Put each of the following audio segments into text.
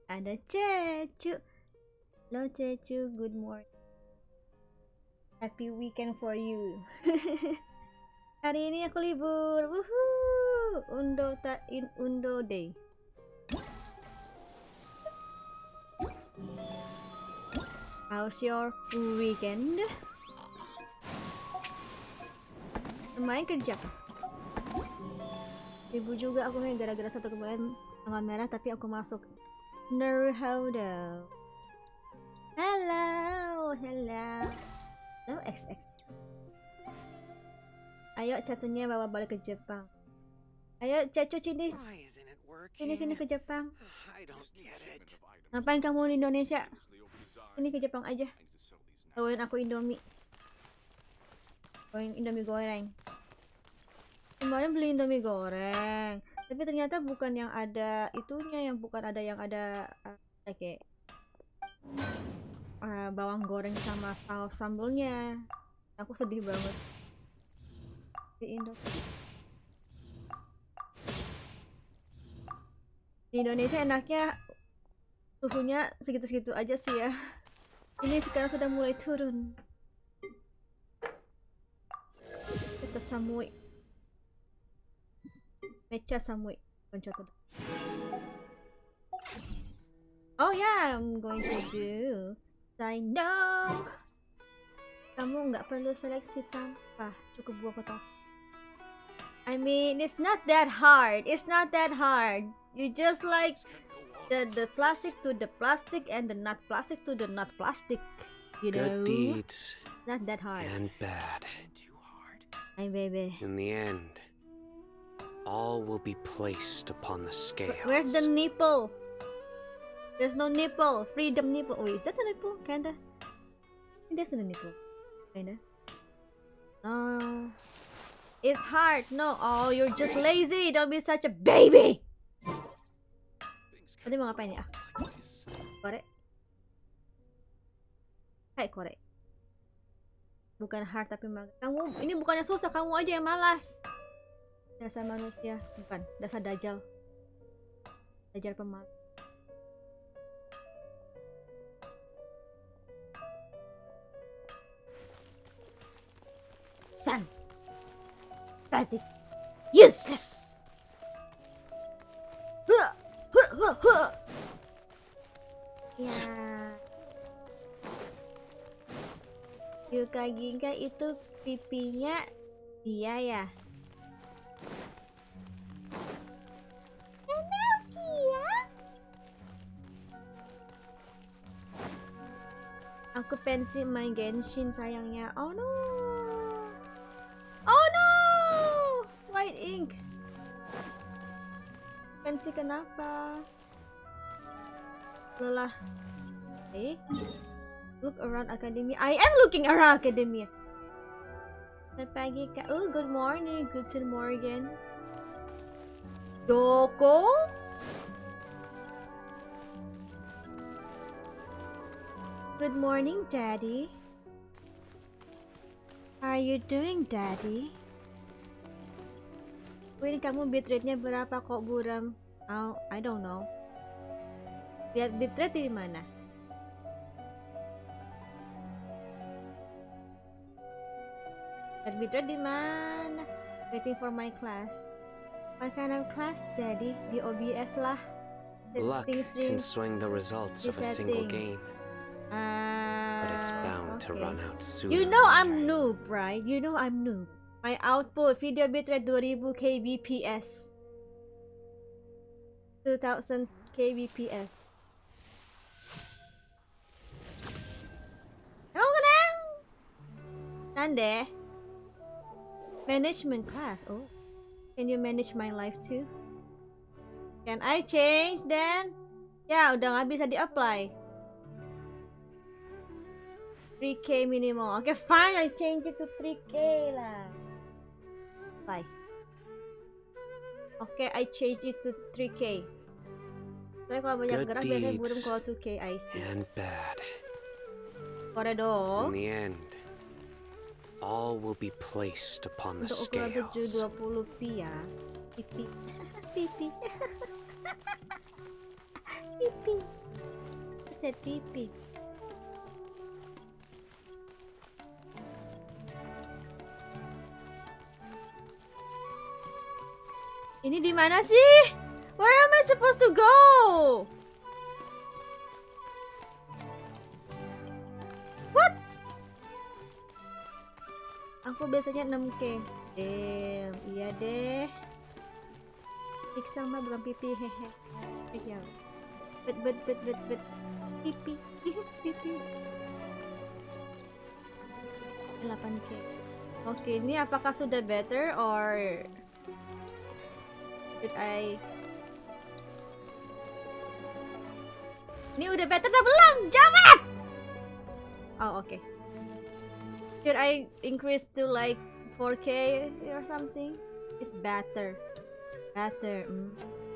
ada Cecu. Halo Cecu, good morning. Happy weekend for you. Hari ini aku libur. Woohoo! Undo day. How's your weekend? Main kerja. Libur juga aku nih gara-gara satu kemarin tanggal merah tapi aku masuk. Nerhodo. Hello. Hello XX. Ayo Cacunya bawa balik ke Jepang. Ayo Cacu sini ke Jepang. Ngapain kamu di Indonesia? Ini ke Jepang aja. Bawain aku Indomie. Bawain Indomie goreng. Kemarin beli Indomie goreng, tapi ternyata bukan yang ada itunya, yang ada kayak bawang goreng sama saus sambelnya. Aku sedih banget. Di Indonesia enaknya suhunya segitu-segitu aja sih ya. Ini sekarang sudah mulai turun. Kita samui. Mecha samui. Oh yeah, I'm going to do CyNO. Kamu nggak perlu seleksi sampah, cukup buang kotak. I mean, it's not that hard. You just like the plastic to the plastic and the not plastic to the not plastic. You know. Good deeds. Not that hard. And bad. Hey baby. In the end, all will be placed upon the scales. Where's the nipple? There's no nipple. Freedom nipple. Oh, is that a nipple? Kinda. That's a nipple. Kinda. No. It's hard. No. Oh, you're just lazy. Don't be such a baby. Tadi mau ngapain ya? Korek. Hai korek. Bukan hard tapi malas. Kamu ini bukannya susah, kamu aja yang malas. Dasar manusia, bukan, dasar dajal. Dajal pemalas. San. Static. Useless. Ya. Yuka Ginga itu pipinya dia ya. Aku pensi main Genshin sayangnya. Oh no. Oh no. White ink. Pensi kenapa? Lelah. Look around academia. I am looking around academia. Selamat pagi kak. Oh, good morning. Guten Morgen. Doko? Good morning, Daddy. How are you doing, Daddy? Wait, kamu bitrate-nya berapa kok, buram? Oh, I don't know. Lihat bitrate di mana? Lihat bitrate di mana? Waiting for my class. What kind of class, Daddy? Di OBS lah. Luck can swing the results of a single game. But it's bound to run out soon. You know I'm noob, right? You know I'm noob. My output video bitrate 2000 kbps. 2000 kbps. Emang kenang? Nande? Management class. Oh. Can you manage my life too? Can I change then? Ya, udah nggak bisa di-apply. 3K minimal. Okay, fine. I change it to 3K lah. Bye. Okay, I change it to 3K. Soalnya kalau banyak gerak biasanya burung kalau 2K. I see. And bad. Kore dong. In the end, all will be placed upon the scales. Untuk ukuran 720p ya. Pipi. Pipi. Pipi. I said pipi. Ini di mana sih? Where am I supposed to go? What? Aku biasanya 6K. Damn, iya deh. Pixel mah bukan pipi, hehe. Ya. Bet. Pipi. Pipi. 8K. Oke, ini apakah sudah better or did I? Ini udah better atau belum? Jawab! Oh, oke. Should I increase to like 4K or something? It's better. Better.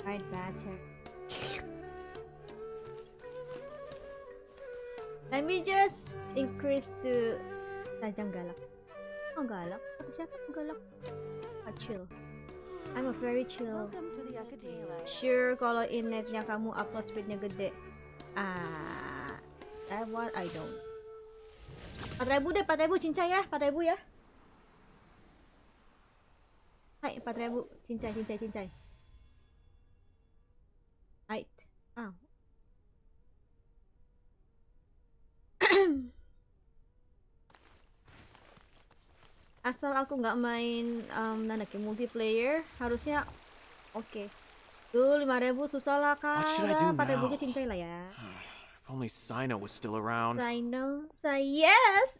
Right, better. Let me just increase to Tajang galak. Oh, galak? Kata siapa galak? Chill. I'm a very chill. Sure, kalau internetnya kamu upload speednya gede. That one I don't. 4.000 deh, 4.000 cincai ya, 4.000 ya. Hai, 4.000 cincai. Hai. Asal aku nggak main multiplayer, harusnya oke. Duh, 5.000 susah lah kak. 4.000 aja cincai lah ya. If only CyNO was still around. CyNO, CYES.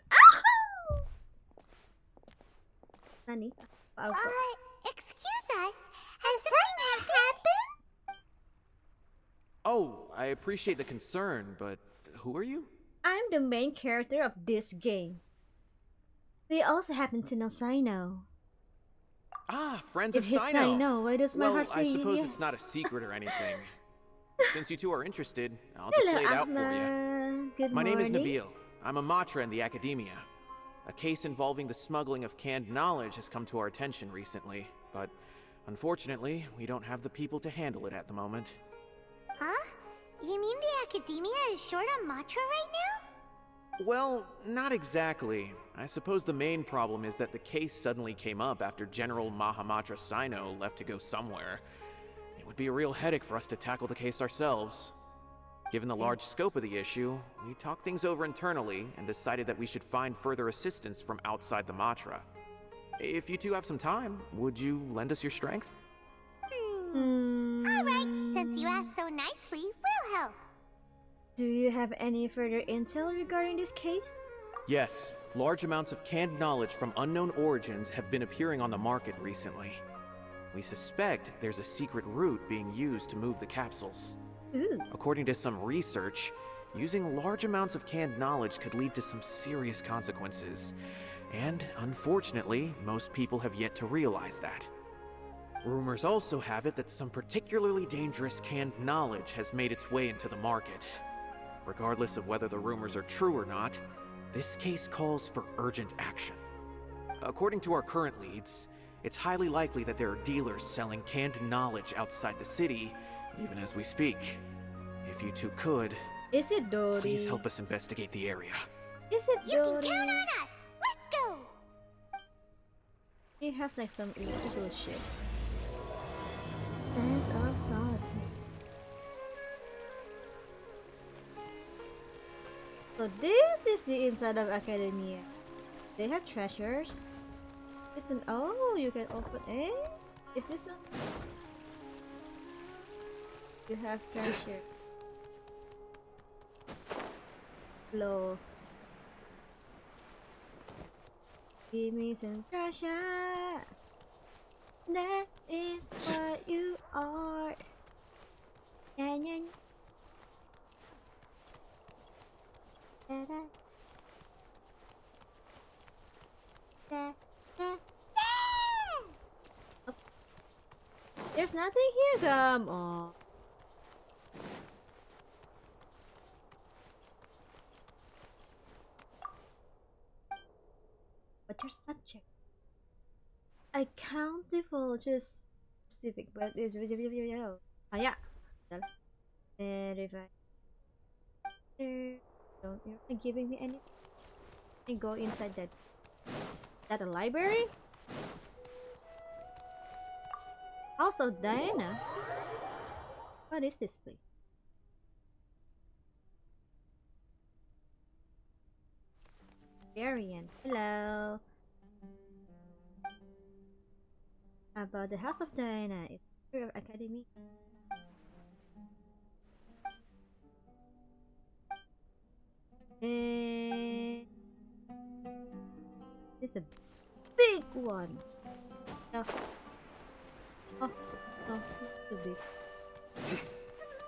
Nani? Excuse us. Has something happened? Oh, I appreciate the concern, but who are you? I'm the main character of this game. We also happen to know CyNO. Ah, friends If of he's CyNO. CyNO, why does my heart I say suppose yes? it's not a secret or anything. Since you two are interested, I'll just Hello, lay it out for you. Ahmad. Good My name is morning. Nabil. I'm a matra in the academia. A case involving the smuggling of canned knowledge has come to our attention recently, but unfortunately, we don't have the people to handle it at the moment. Huh? You mean the academia is short on mantra right now? Well, not exactly. I suppose the main problem is that the case suddenly came up after General Mahamatra CyNO left to go somewhere. It would be a real headache for us to tackle the case ourselves. Given the large scope of the issue, we talked things over internally and decided that we should find further assistance from outside the Matra. If you two have some time, would you lend us your strength? Alright, since you asked so nicely, we'll help. Do you have any further intel regarding this case? Yes, large amounts of canned knowledge from unknown origins have been appearing on the market recently. We suspect there's a secret route being used to move the capsules. Ooh. According to some research, using large amounts of canned knowledge could lead to some serious consequences. And unfortunately, most people have yet to realize that. Rumors also have it that some particularly dangerous canned knowledge has made its way into the market. Regardless of whether the rumors are true or not, this case calls for urgent action. According to our current leads, it's highly likely that there are dealers selling canned knowledge outside the city, even as we speak. If you two could, Is it Dory? please help us investigate the area. Is it You Dory? can count on us. Let's go. He has like some illegal shit. Dance of Solitude. So this is the inside of academia. They have treasures. Listen, oh, you can open. Is this not? You have treasure. Low. Give me some treasure. That is what you are. Yeah. Da-da. Da-da. Oh. There's nothing here, come on. What's your subject? Account divulges specific, but it's oh yeah. And if I don't, you're not giving me any. Let me go inside that. Is that a library? Also, Diana. What is this place? Variant. Hello. About the House of Diana. It's a academy. And it's a big one. No. Oh, no, not too big.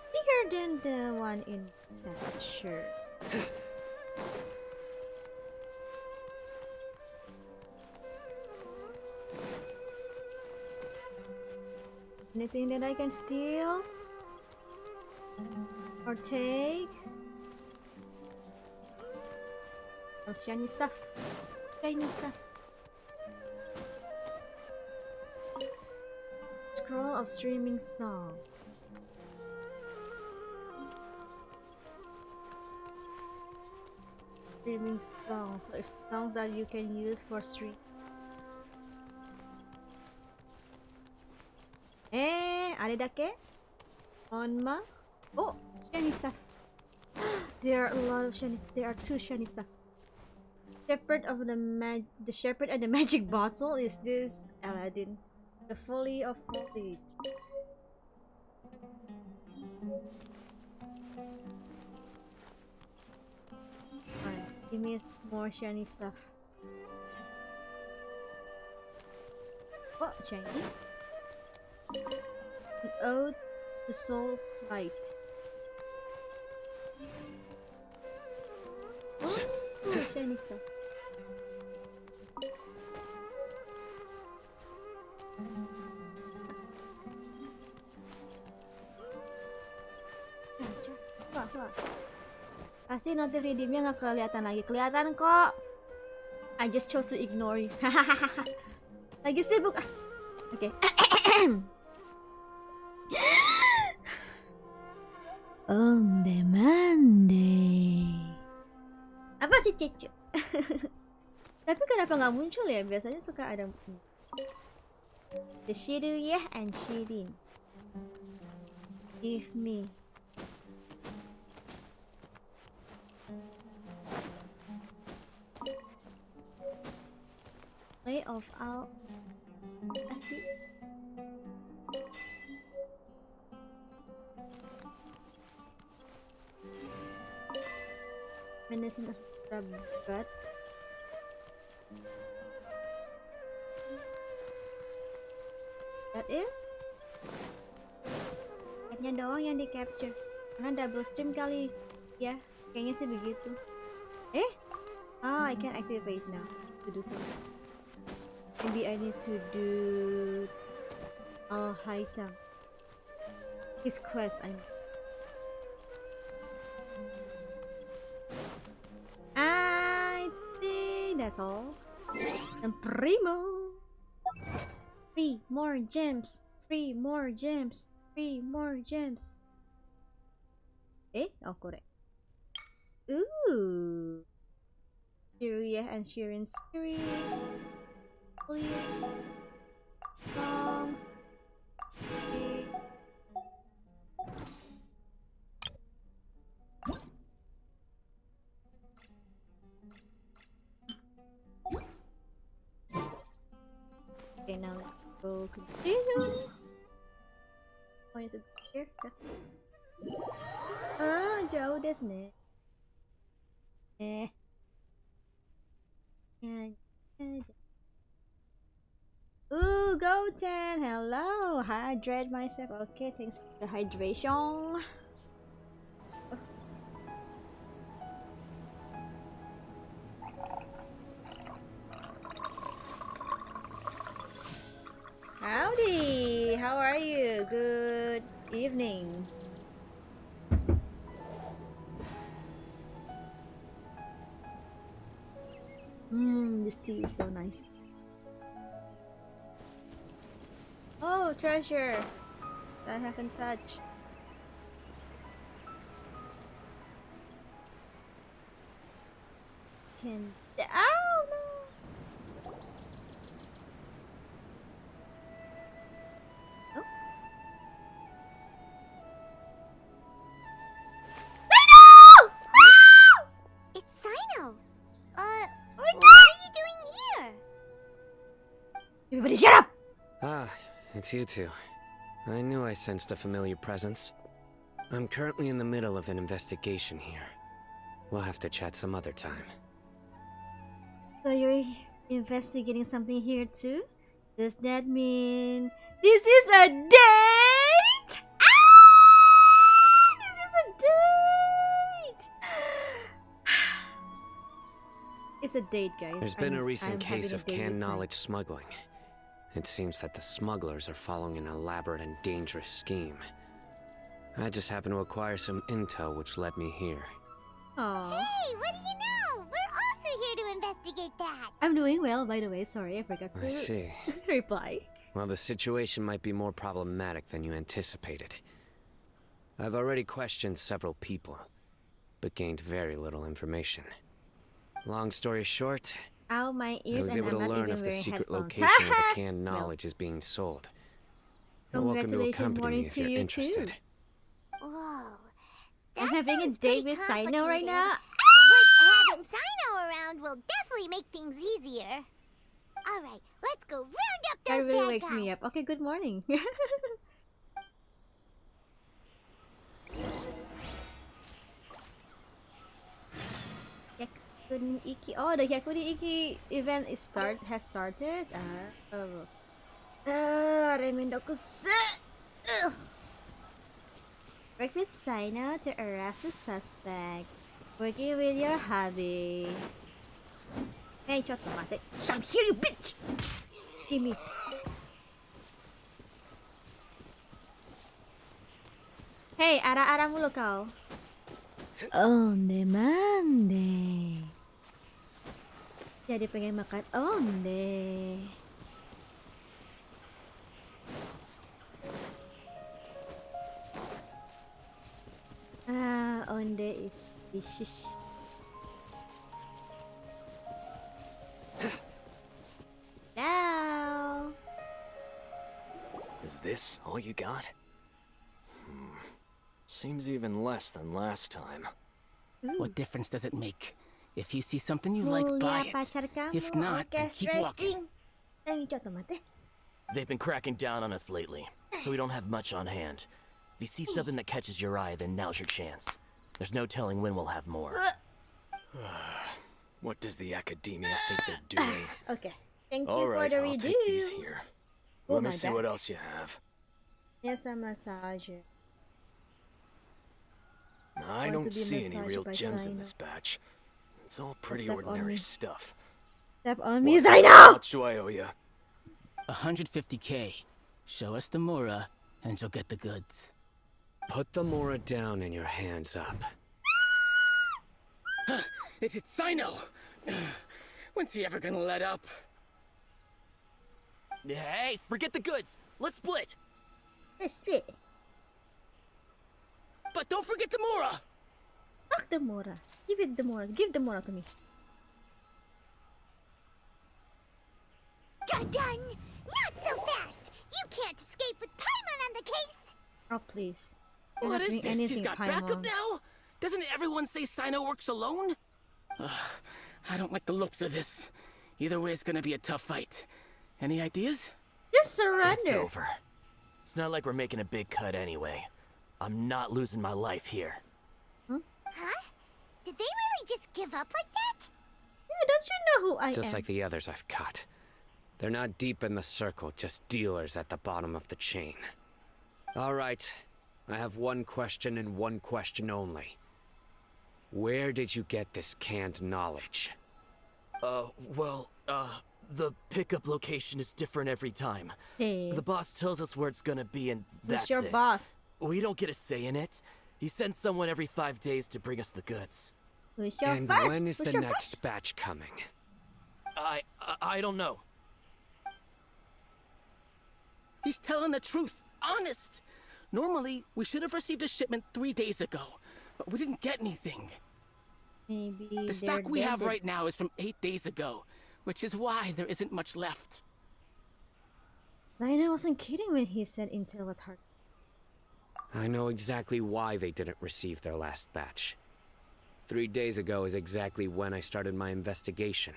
Bigger than the one in Staffordshire. Anything that I can steal or take? Oh, shiny stuff. Shiny stuff. Scroll of streaming song. Streaming songs or songs that you can use for stream. Are dake? Onma? Oh, shiny stuff. There are a lot of shiny. There are 2 shiny stuff. Shepherd of the Shepherd and the Magic Bottle. Is this Aladdin? The Folly of Foliage. Alright, give me more shiny stuff. Oh, shiny. An Ode to Soul Light. Oh, shiny stuff. Wah. Pasti notif redeemnya nggak kelihatan lagi. Kelihatan kok. I just chose to ignore you. Lagi sibuk. Oke. On Monday. Apa sih Cicu? Tapi kenapa nggak muncul ya? Biasanya suka ada. The Shiruya and Shirin. Give me. Play of all. Menacing Rabat. That it? Catnya doang yang di capture. Karena double stream kali ya. Kayaknya sih begitu. I can activate now to do something. Maybe I need to do Al-Haytham. His quest, I think that's all. And Primo! 3 more gems! 3 more gems! 3 more gems! Oh, correct. Ooh! Shiruya and Shirin's Fury. Songs. Okay, now let's go continue. Oh, you have to go here? Jauh desu ne. Ooh, Goten! Hello! Hydrate myself. Okay, thanks for the hydration. Howdy! How are you? Good evening. This tea is so nice. Oh, treasure! I haven't touched. can. Oh no! Oh. CyNO! Ah! It's CyNO. Oh my What God! are you doing here? Everybody, shut up! Ah, it's you two. I knew I sensed a familiar presence. I'm currently in the middle of an investigation here. We'll have to chat some other time. So you're investigating something here too? Does that mean this is a date? Ah! This is a date! It's a date, guys. There's been a recent I'm case having a of date canned with Cy. knowledge smuggling. It seems that the smugglers are following an elaborate and dangerous scheme. I just happened to acquire some intel which led me here. Aww. Hey, what do you know? We're also here to investigate that. I'm doing well, by the way. Sorry, I forgot to I see. reply. Well, the situation might be more problematic than you anticipated. I've already questioned several people, but gained very little information. Long story short, Ow, my I ears, was and able I'm to not learn even if the wearing secret headphones. location where the canned Well, knowledge is being sold. You're welcome to congratulations, accompany morning me if to you're you interested. too. Whoa. I'm That having a sounds date pretty with CyNO right complicated. now. But having CyNO around will definitely make things easier. Alright, let's go round up That those really bad wakes guys. me up. Okay, good morning. Yakuni Iki. Oh, the Yakuni Iki event has started. Work with CyNO to arrest the suspect. Working with your hubby. Hey, ちょっと待って. I'm here, you bitch! Give me. Hey, ara-ara mulu kau. Onde. Jadi pengen makan onde. Onde is delicious. Now. Is this all you got? Seems even less than last time. What difference does it make? If you see something you like, buy Mulia it. pacar kamu, If not, then keep walking. orchestrating. They've been cracking down on us lately, so we don't have much on hand. If you see something that catches your eye, then now's your chance. There's no telling when we'll have more. What does the academia think they're doing? Okay. Thank you All for right, the I'll redo. take these here. Oh Let me my see God. what else you have. Yes, a massager. I Want don't to be see any massaged real by gems in CyNO. this batch. It's all pretty step on me. ordinary stuff. Step on me, What? How CyNO! much do I owe you? 150K. Show us the Mura, and you'll get the goods. Put the Mora down and your hands up. It's CyNO! When's he ever gonna let up? Hey, forget the goods! Let's split! Let's split. But don't forget the Mura! Fuck the Mora. Give it the Mora. Give the Mora to me. Done! Not so fast! You can't escape with Paimon on the case! Oh, please. You're What not is doing this? He's anything, got Paimon. backup now? Doesn't everyone say CyNO works alone? I don't like the looks of this. Either way, it's gonna be a tough fight. Any ideas? Just surrender. It's over. It's not like we're making a big cut anyway. I'm not losing my life here. Huh? Did they really just give up like that? Yeah, don't you know who I Just am? like the others I've caught. They're not deep in the circle, just dealers at the bottom of the chain. All right, I have one question and one question only. Where did you get this canned knowledge? The pickup location is different every time. Hey, The boss tells us where it's gonna be and who's that's your it. boss? We don't get a say in it. He sends someone every 5 days to bring us the goods. Who's your And boss? when is Who's the your next batch coming? I don't know. He's telling the truth. Honest. Normally, we should have received a shipment 3 days ago, but we didn't get anything. Maybe The they're stock we have dead. right now is from 8 days ago, which is why there isn't much left. CyNO wasn't kidding when he said Intel was hard. I know exactly why they didn't receive their last batch. 3 days ago is exactly when I started my investigation.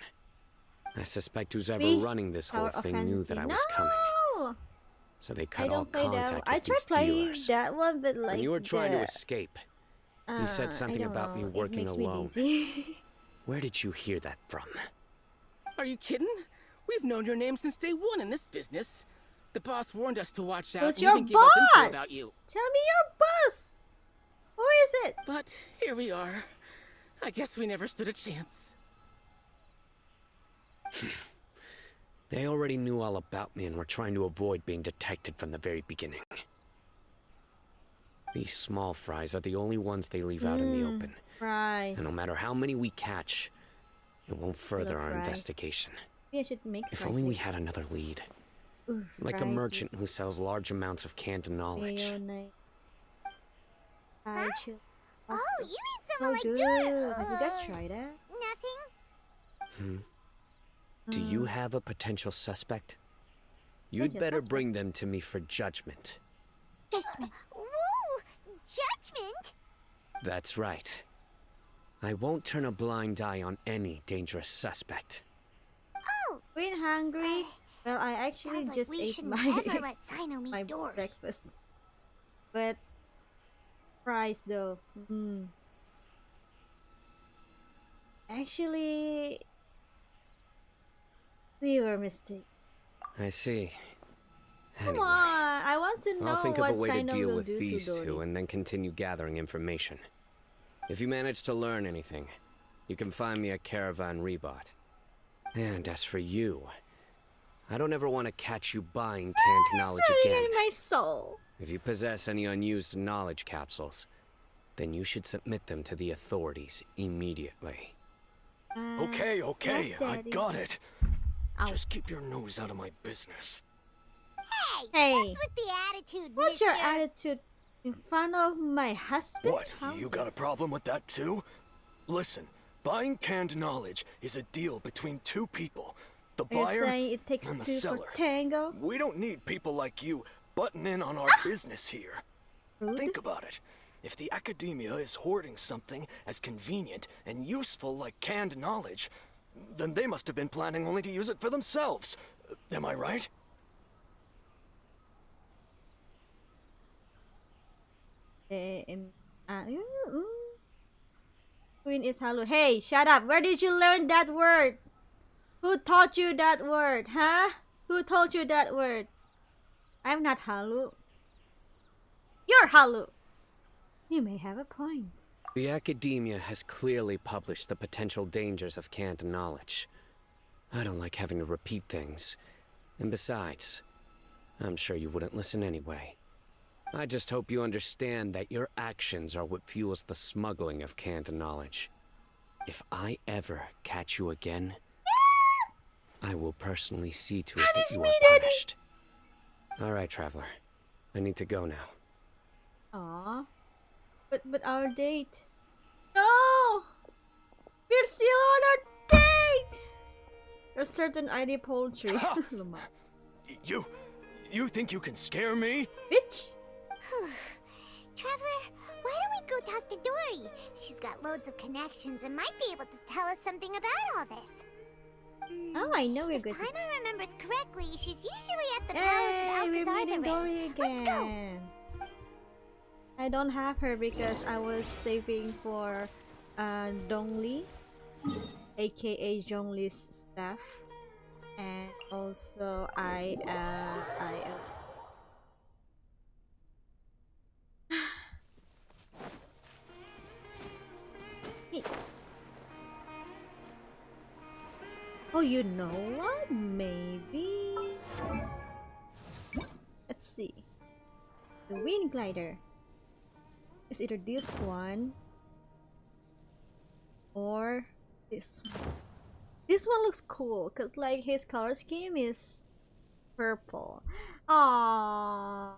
I suspect who's ever See? running this whole Tower thing knew offensive. that I was coming. No! So they I cut all don't play that. contact I with tried these playing dealers. that one, but like When you were trying to the- escape, you said something I don't about me know. working it makes alone. Me dizzy. Where did you hear that from? Are you kidding? We've known your name since day one in this business. The boss warned us to watch out Who's and your even give us info boss? about you. Tell me your boss. Who is it? But here we are. I guess we never stood a chance. They already knew all about me and were trying to avoid being detected from the very beginning. These small fries are the only ones they leave out in the open. Fries. And no matter how many we catch, it won't further our fries. investigation. Maybe I should make If fries only we with- had another lead. Ooh, Like a fries merchant who sells large amounts of canned with knowledge. mayonnaise. Thai chili Oh, pasta. you mean So someone like good. Dora? Have you guys tried that? Nothing. Do you have a potential suspect? You'd Potential better suspect? bring them to me for judgment. Judgment. Whoa! Judgment? That's right. I won't turn a blind eye on any dangerous suspect. Oh, When hungry? Well, I actually sounds like just we ate shouldn't my ever let CyNO meet my Dory. breakfast. But fries though. Actually, we were mistaken. I see. Come Anyway, on, I want to know I'll think what of a way to CyNO deal will with do these to two Dory. and then continue gathering information. If you manage to learn anything, you can find me at Caravan Rebot. And as for you, I don't ever want to catch you buying canned knowledge Sorry again. in my soul. If you possess any unused knowledge capsules, then you should submit them to the authorities immediately. Okay, okay, yes, I Daddy. got it. Ow. Just keep your nose out of my business. Hey, Hey, what's with the attitude, what's mister? your attitude in front of my husband? What, How you got a problem with that too? Listen, buying canned knowledge is a deal between two people. The Are you buyer saying it takes and the two for seller. tango? We don't need people like you butting in on our business here. Rude? Think about it. If the academia is hoarding something as convenient and useful like canned knowledge, then they must have been planning only to use it for themselves. Am I right? Queen is Halu. Hey, shut up. Where did you learn that word? Who taught you that word, huh? Who told you that word? I'm not Halu. You're Halu. You may have a point. The academia has clearly published the potential dangers of canned knowledge. I don't like having to repeat things. And besides, I'm sure you wouldn't listen anyway. I just hope you understand that your actions are what fuels the smuggling of canned knowledge. If I ever catch you again, I will personally see to it that is you me, are Daddy. punished. All right, traveler. I need to go now. Aw. But our date. No! We're still on our date! A certain ID poultry. Lumah. You think you can scare me? Bitch! Traveler, why don't we go talk to Dory? She's got loads of connections and might be able to tell us something about all this. Oh, I know we're If going to. Paimon remembers correctly, she's usually at the palace Hey, of we're Alcazar's meeting Dory Let's go. again. I don't have her because I was saving for Dongli, aka Zhongli's staff, and also Hey. Oh, you know what? Maybe. Let's see. The wind glider is either this one or this one. This one looks cool because like his color scheme is purple. Aww.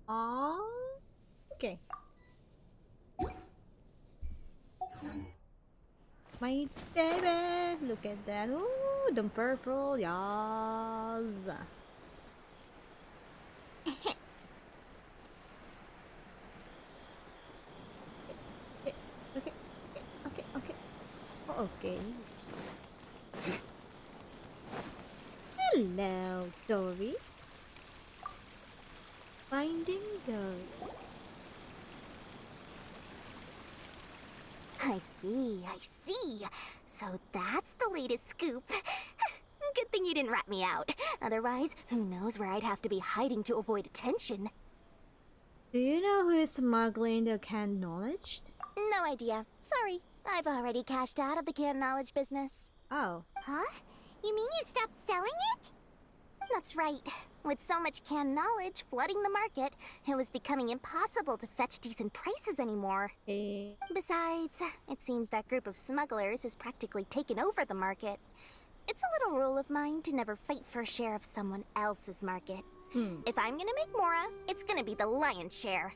Aww. Okay. My baby, look at that. Ooh, the purple, yes. Okay, okay. Oh, okay. Hello, Dory. Finding Dory. I see. So that's the latest scoop. Good thing you didn't rat me out. Otherwise, who knows where I'd have to be hiding to avoid attention. Do you know who is smuggling the canned knowledge? No idea. Sorry. I've already cashed out of the canned knowledge business. Oh. Huh? You mean you stopped selling it? That's right. With so much canned knowledge flooding the market, it was becoming impossible to fetch decent prices anymore. Besides, it seems that group of smugglers has practically taken over the market. It's a little rule of mine to never fight for a share of someone else's market. If I'm gonna make Mora, it's gonna be the lion's share.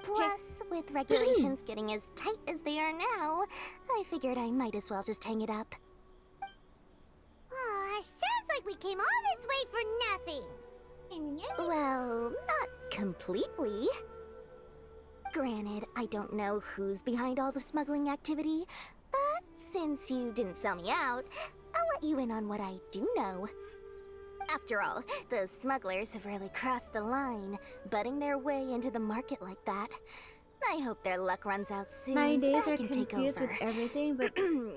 Plus, with regulations getting as tight as they are now, I figured I might as well just hang it up. Sounds like we came all this way for nothing. Well, not completely. Granted, I don't know who's behind all the smuggling activity, but since you didn't sell me out, I'll let you in on what I do know. After all, those smugglers have really crossed the line, butting their way into the market like that. I hope their luck runs out soon. My so days I are can take confused over. with everything, but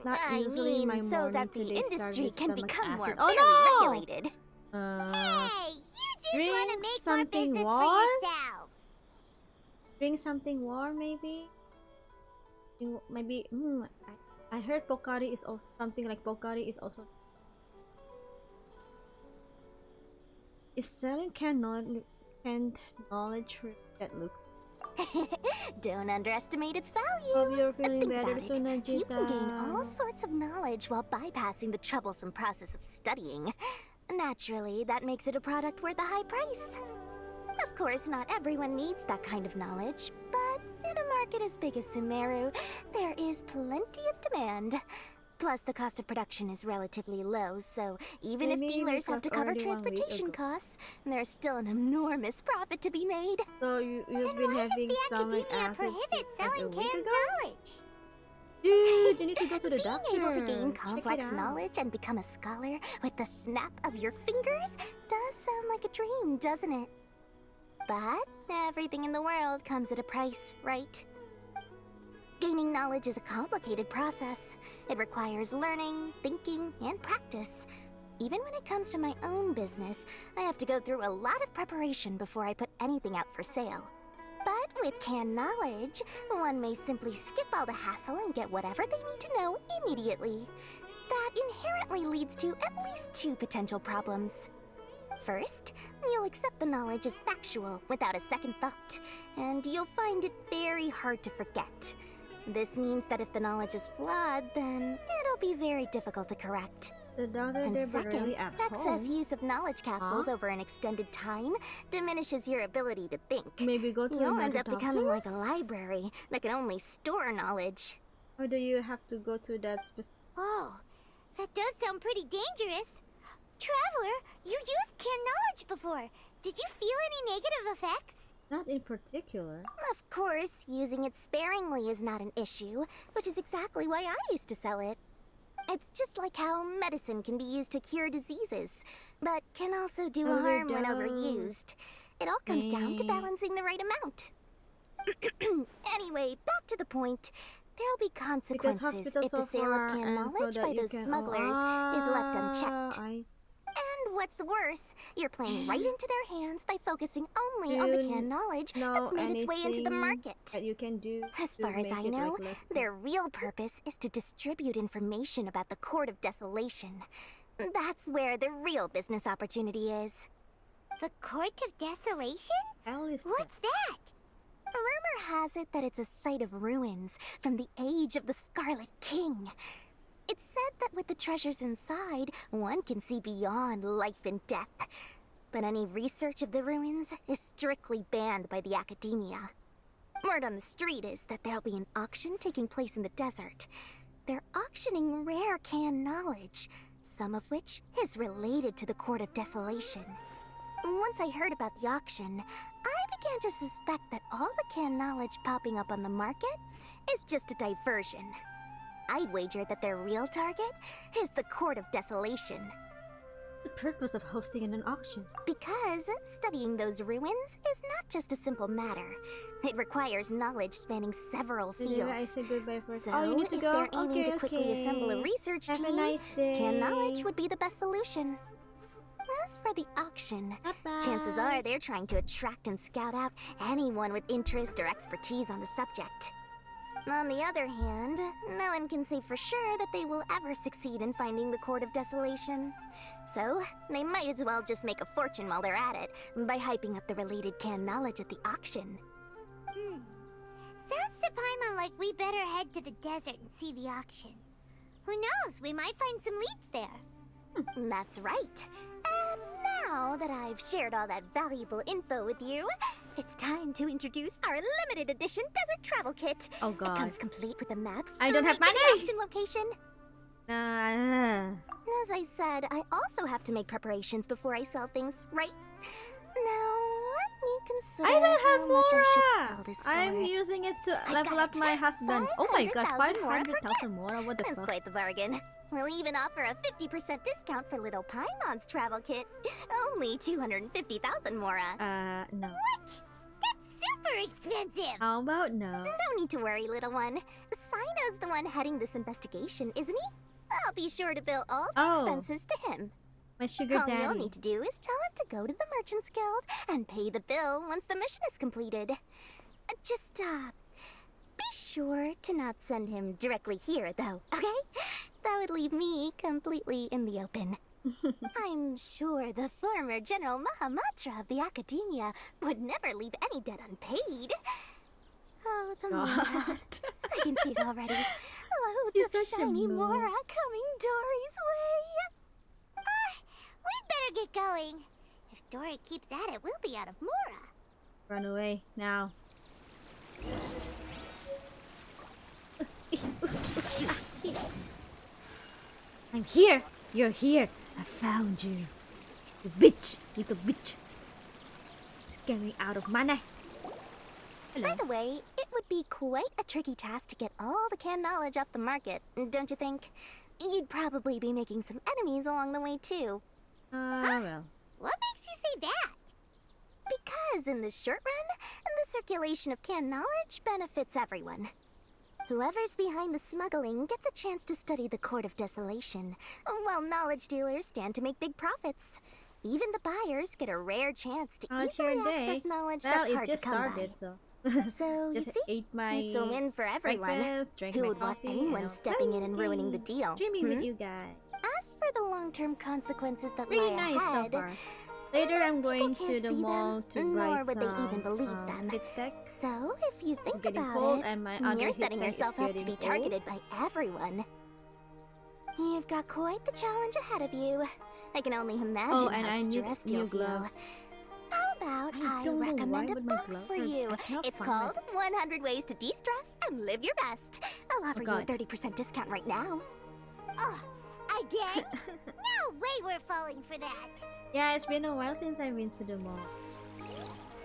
not I usually mean, my so morning that the today start industry with can stomach become more acid. fairly Oh no! regulated. Hey, you just drink want to make more something business warm? for yourself. Drink something warm, maybe. Maybe. I heard Pocari is also something like Pocari is also. Is selling canned knowledge that look? Don't underestimate its value. Hope you're feeling Think better about soon, it. You can gain all Najita. sorts of knowledge while bypassing the troublesome process of studying. Naturally, that makes it a product worth a high price. Of course, not everyone needs that kind of knowledge, but in a market as big as Sumeru, there is plenty of demand. Plus, the cost of production is relatively low, so even if Maybe dealers have because to cover already 1 week transportation ago. costs, there's still an enormous profit to be made. So you've been having stomach acid like a week ago? knowledge? Dude, you need to go to the Being doctor. able to gain Check it complex out. knowledge and become a scholar with the snap of your fingers does sound like a dream, doesn't it? But everything in the world comes at a price, right? Gaining knowledge is a complicated process. It requires learning, thinking, and practice. Even when it comes to my own business, I have to go through a lot of preparation before I put anything out for sale. But with canned knowledge, one may simply skip all the hassle and get whatever they need to know immediately. That inherently leads to at least 2 potential problems. First, you'll accept the knowledge as factual without a second thought, and you'll find it very hard to forget. This means that if the knowledge is flawed, then it'll be very difficult to correct. The doctor And there, but second, really at excess home. use of knowledge capsules Huh? over an extended time diminishes your ability to think. Maybe go to You'll another end up doctor. becoming like a library that can only store knowledge. Or do you have to go to that specific? Oh, that does sound pretty dangerous. Traveler, you used canned knowledge before. Did you feel any negative effects? Not in particular. Of course, using it sparingly is not an issue, which is exactly why I used to sell it. It's just like how medicine can be used to cure diseases, but can also do harm when overused. It all comes down to balancing the right amount. Anyway, back to the point. There'll be Because consequences hospital if so the sale far of canned and so knowledge that by you those can. smugglers is left unchecked. And what's worse, you're playing right into their hands by focusing only on the canned knowledge that's made its way into the market. That you can do. As to far as make I it, know, like, less their real purpose is to distribute information about the Court of Desolation. That's where the real business opportunity is. The Court of Desolation? hell is What's that? Rumor has it that it's a site of ruins from the age of the Scarlet King. It's said that with the treasures inside, one can see beyond life and death. But any research of the ruins is strictly banned by the academia. Word on the street is that there'll be an auction taking place in the desert. they're auctioning rare canned knowledge, some of which is related to the Court of Desolation. Once I heard about the auction, I began to suspect that all the canned knowledge popping up on the market is just a diversion. I'd wager that their real target is the Court of Desolation. The purpose of hosting an auction. Because studying those ruins is not just a simple matter. It requires knowledge spanning several Did I fields. say goodbye first? So, Oh, you need to if go? they're aiming Okay, to quickly assemble a research Have team, a nice day. canned knowledge would be the best solution. As for the auction, Bye-bye. chances are they're trying to attract and scout out anyone with interest or expertise on the subject. On the other hand, no one can say for sure that they will ever succeed in finding the Court of Desolation. So, they might as well just make a fortune while they're at it by hyping up the related canned knowledge at the auction. Sounds to Paimon like we better head to the desert and see the auction. Who knows, we might find some leads there. That's right. And now that I've shared all that valuable info with you, it's time to introduce our limited edition desert travel kit. Oh It god. comes complete with a map I don't have straight to the money! auction location. Uh, As I said, I also have to make preparations before I sell things, right? Now, let me consider I don't have how much I should sell Mora! this for. I'm using it to I level got up it. my husband. Oh my god, 500,000 Mora per 500,000 more? What the That's fuck? quite the bargain. We'll even offer a 50% discount for little Paimon's travel kit. Only 250,000 Mora. No. That's super expensive! How about no? No need to worry, little one. CyNO's the one heading this investigation, isn't he? I'll be sure to bill all the Oh. expenses to him. My sugar All you'll daddy. need to do is tell him to go to the Merchants Guild and pay the bill once the mission is completed. Just, be sure to not send him directly here, though, okay? That would leave me completely in the open. I'm sure the former General Mahamatra of the Academia would never leave any debt unpaid. Oh, the Mora. God. I can see it already. He's Loads of such a shiny mood. Mora coming Dory's way. We better get going. If Dory keeps at it, we'll be out of Mora. Run away now. I'm here. You're here. I found you. You bitch. Little bitch. Scare me out of mana. Hello. By the way, it would be quite a tricky task to get all the canned knowledge off the market, don't you think? You'd probably be making some enemies along the way, too. Well. What makes you say that? Because in the short run, the circulation of canned knowledge benefits everyone. Whoever's behind the smuggling gets a chance to study the Court of Desolation, while knowledge dealers stand to make big profits. Even the buyers get a rare chance to How's easily your day? access knowledge Well, that's it hard just to come started, by. so. So, you Just see, ate my it's a win for everyone. breakfast, drank Who my would want coffee, anyone and stepping in and ruining the deal? Dreaming with Hmm? you guys. As for the long-term consequences that Really lie nice ahead, so far. Later, most I'm going people to can't the see mall them, to nor buy would they some even believe them. Fit Tech. so if you It's think getting about cold, it, and my other you're Hit setting Tech is yourself up to be getting targeted by everyone. You've got quite the challenge ahead of you. I can only imagine Oh, and how I need stressed new you'll feel. gloves. How about I I don't know why, recommend a but my book gloves for are- you? I cannot It's find called 100 Ways to De-Stress and Live Your Best. I'll offer you a God. 30% discount right now. Oh, again? No way we're falling for that. Yeah, it's been a while since I've been to the mall.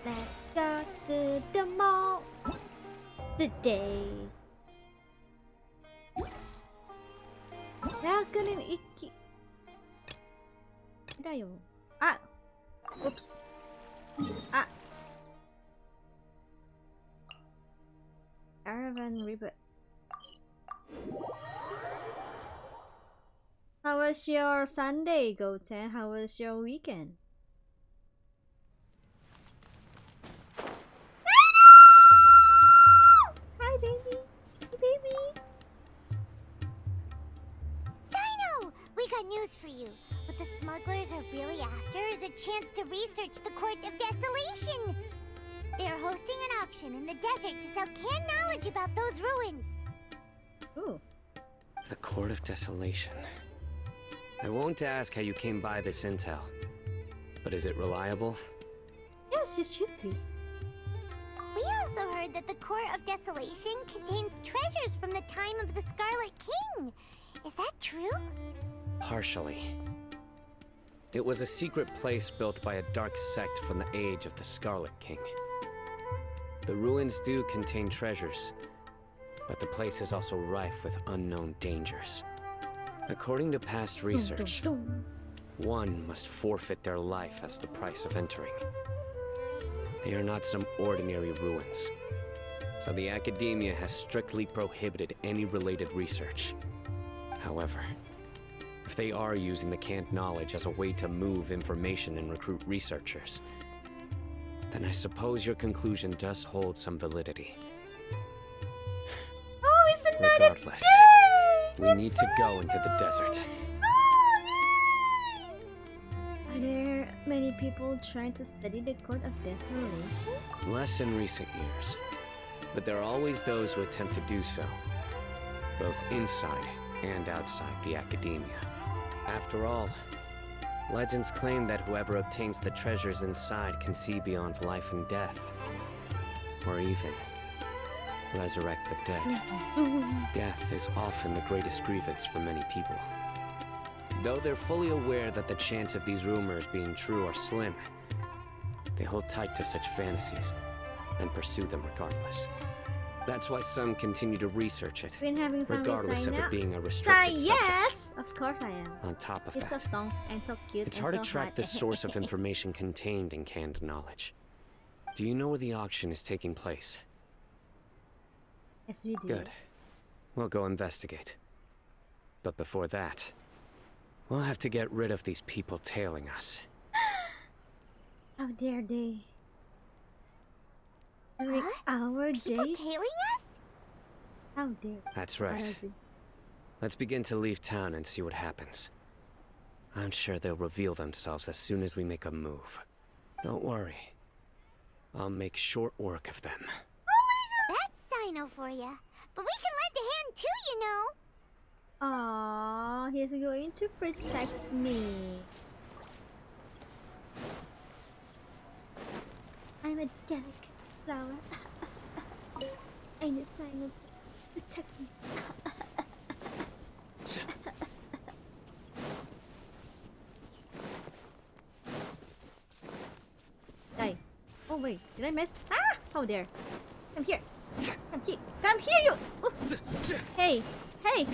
Let's go to the mall today. Dragon Iki. Dayo. Ah! Oops. Ah! Caravan River. How was your Sunday, Goten? How was your weekend? Hi, baby. Hey, baby. CyNO! We got news for you. What the smugglers are really after is a chance to research the Court of Desolation. They're hosting an auction in the desert to sell canned knowledge about those ruins. Ooh. The Court of Desolation. I won't ask how you came by this intel, but is it reliable? Yes, it should be. We also heard that the Court of Desolation contains treasures from the time of the Scarlet King. Is that true? Partially. It was a secret place built by a dark sect from the age of the Scarlet King. The ruins do contain treasures, but the place is also rife with unknown dangers. According to past research, one must forfeit their life as the price of entering. They are not some ordinary ruins, so the Academia has strictly prohibited any related research. However, if they are using the canned knowledge as a way to move information and recruit researchers, then I suppose your conclusion does hold some validity. Oh, it's another Regardless, day! we need to go into the desert. Oh, yay! Are there many people trying to study the Court of Desolation? Less in recent years, but there are always those who attempt to do so, both inside and outside the Academia. After all, legends claim that whoever obtains the treasures inside can see beyond life and death, or even resurrect the dead. Death is often the greatest grievance for many people. Though they're fully aware that the chance of these rumors being true are slim, they hold tight to such fantasies and pursue them regardless. That's why some continue to research it, Been having fun with regardless of CyNO. it being a restricted subject. Yes! Of course I am. On top of He's so that, strong and so cute it's and hard so to track hot. the source of information contained in canned knowledge. Do you know where the auction is taking place? Yes, we do. Good. We'll go investigate. But before that, we'll have to get rid of these people tailing us. How dare they? During our People date? tailing us? How dare That's right. Arazi. Let's begin to leave town and see what happens. I'm sure they'll reveal themselves as soon as we make a move. Don't worry. I'll make short work of them. That's CyNO for ya. But we can lend a hand too, you know. Aww, he's going to protect me. I'm a delicate flower. I need CyNO to protect me. Die. Oh wait, did I miss? Ah! How dare! Come here! Come here! Come here, you! Ooh. Hey! Hey!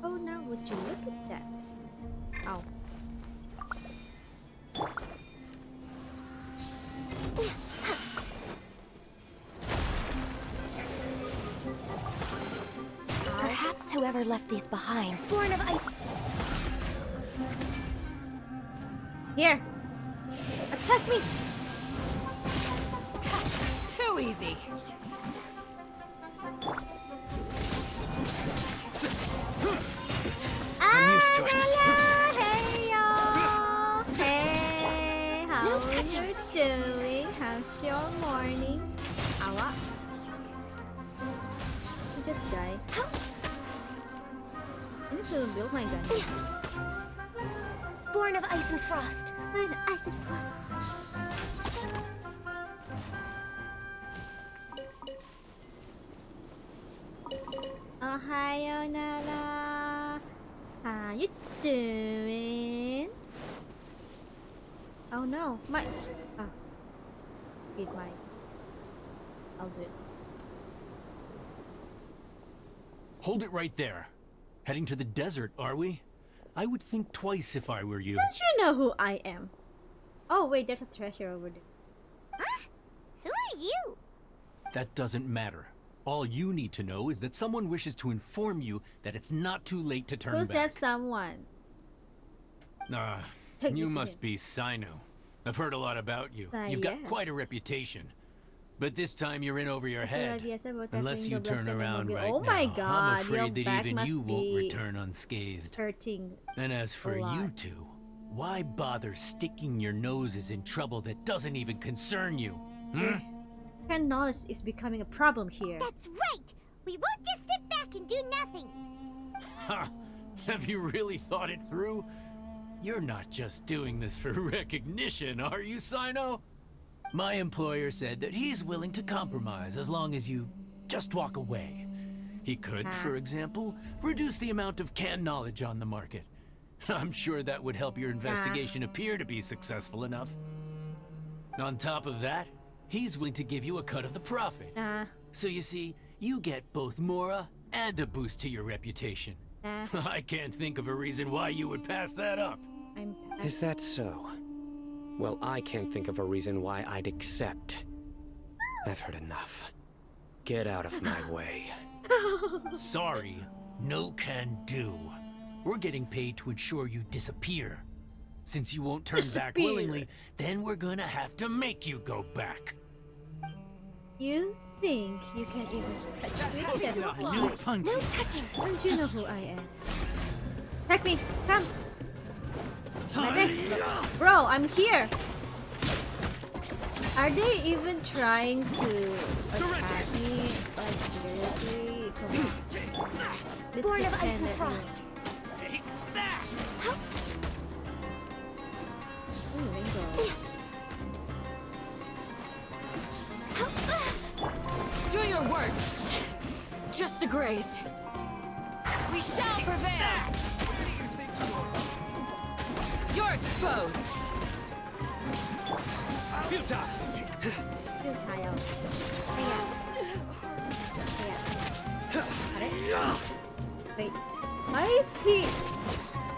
Oh, now would you look at that? Ow. Perhaps whoever left these behind. Born of ice. Here! Attack me! Too easy. I'm used to it. Hey y'all! Hey! How No are touching. you doing? How's your morning? Awa. You just die. I need to build my gun. Born of ice and frost. Mine, ice and frost. Ohio, Nala. How you doing? Oh no, my. Ah. Read my. I'll do it. Hold it right there. Heading to the desert, are we? I would think twice if I were you. Don't you know who I am? Oh wait, there's a treasure over there. Huh? Who are you? That doesn't matter. All you need to know is that someone wishes to inform you that it's not too late to turn Who's back. that someone? Take me You to must him. be CyNO. I've heard a lot about you. You've got quite a CYES. reputation. But this time you're in over your I feel head. like yes, about Unless tackling you the black turn jacket around mobile. right Oh my now, god, I'm your afraid that back even must you won't be return unscathed. hurting. And as for a you lot. two, why bother sticking your noses in trouble that doesn't even concern you? Hmm? Pen knowledge is becoming a problem here. That's right. We won't just sit back and do nothing. Ha! Have you really thought it through? You're not just doing this for recognition, are you, CyNO? My employer said that he's willing to compromise as long as you just walk away. He could, for example, reduce the amount of canned knowledge on the market. I'm sure that would help your investigation appear to be successful enough. On top of that, he's willing to give you a cut of the profit. Nah. So you see, you get both Mora and a boost to your reputation. Nah. I can't think of a reason why you would pass that up. I'm Is that so? Well, I can't think of a reason why I'd accept. I've heard enough. Get out of my way. Sorry, no can do. We're getting paid to ensure you disappear. Since you won't turn back willingly, then we're gonna have to make you go back. You think you can even touch me? Yes. No punch. No touching. Don't you know who I am? Attack me! Come! Bro, I'm here! Are they even trying to attack me? Like, seriously? Come on. Let's Born of pretend ice and that frost. Take that! Ooh, rainbow. Do your worst. Just a grace. We shall prevail. You're exposed. Futile. Hiya. Hiya. Wait. Why is he...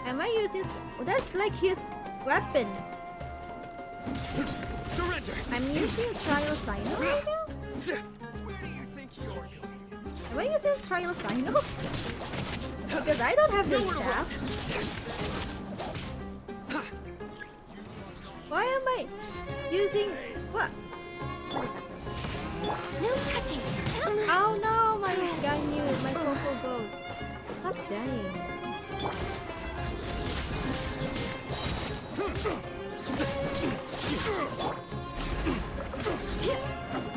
Am I using... That's like his weapon. Surrender! I'm using a trial CyNO right now? Where do you think you're going? Am I using trial CyNO? Because I don't have this staff. Why am I using... What? What is happening? No touching. Oh no, my Ganyu, my purple goat. Stop dying.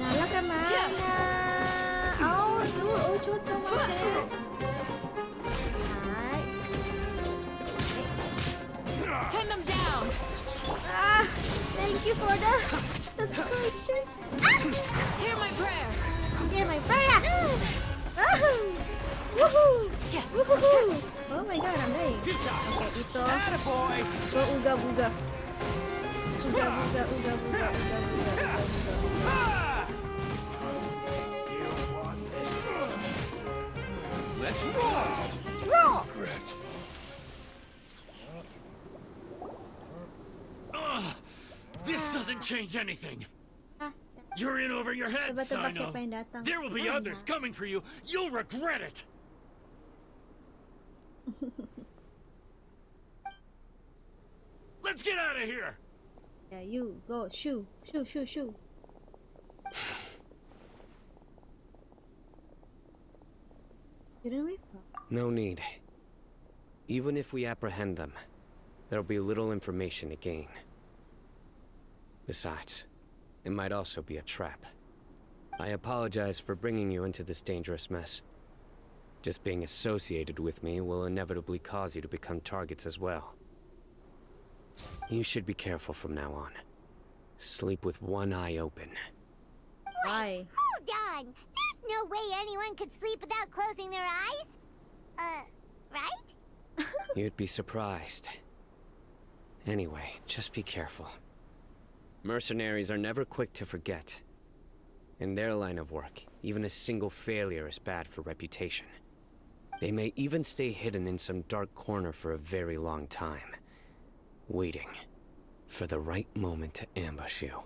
Nala ka mana? Oh, dude, uchot naman eh. Pin them down. Ah, thank you for the subscription. Ah, Hear my prayer. hear my prayer. Ah, woohoo! Woohoo! Oh my god, I'm dying. Okay, ito. Go uga buga. Uga buga, uga buga, uga buga, uga buga. Let's roll! Let's roll! This doesn't change anything. Ah, You're in over your head, tebak-tebak siapa CyNO. yang datang. There will be Ah, others nah. coming for you. You'll regret it. Let's get out of here. Yeah, you go. Shoo, shoo, shoo, shoo. Didn't we fall? No need. Even if we apprehend them, there'll be little information to gain. Besides, it might also be a trap. I apologize for bringing you into this dangerous mess. Just being associated with me will inevitably cause you to become targets as well. You should be careful from now on. Sleep with one eye open. Why? Hold on! There's no way anyone could sleep without closing their eyes. Right? You'd be surprised. Anyway, just be careful. Mercenaries are never quick to forget. In their line of work, even a single failure is bad for reputation. They may even stay hidden in some dark corner for a very long time, waiting for the right moment to ambush you.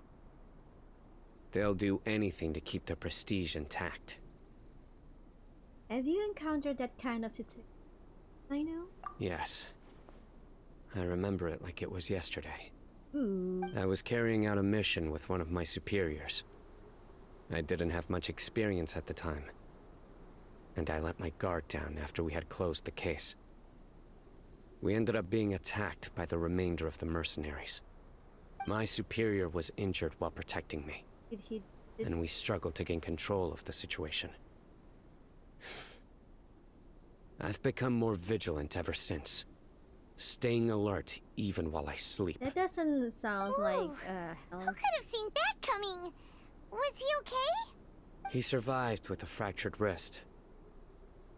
They'll do anything to keep their prestige intact. Have you encountered that kind of situation? I know. Yes. I remember it like it was yesterday. Ooh. I was carrying out a mission with one of my superiors. I didn't have much experience at the time, and I let my guard down after we had closed the case. We ended up being attacked by the remainder of the mercenaries. My superior was injured while protecting me, and we struggled to gain control of the situation. I've become more vigilant ever since, staying alert even while I sleep. That doesn't sound like Ooh. health. Who could have seen that coming? Was he okay? He survived with a fractured wrist.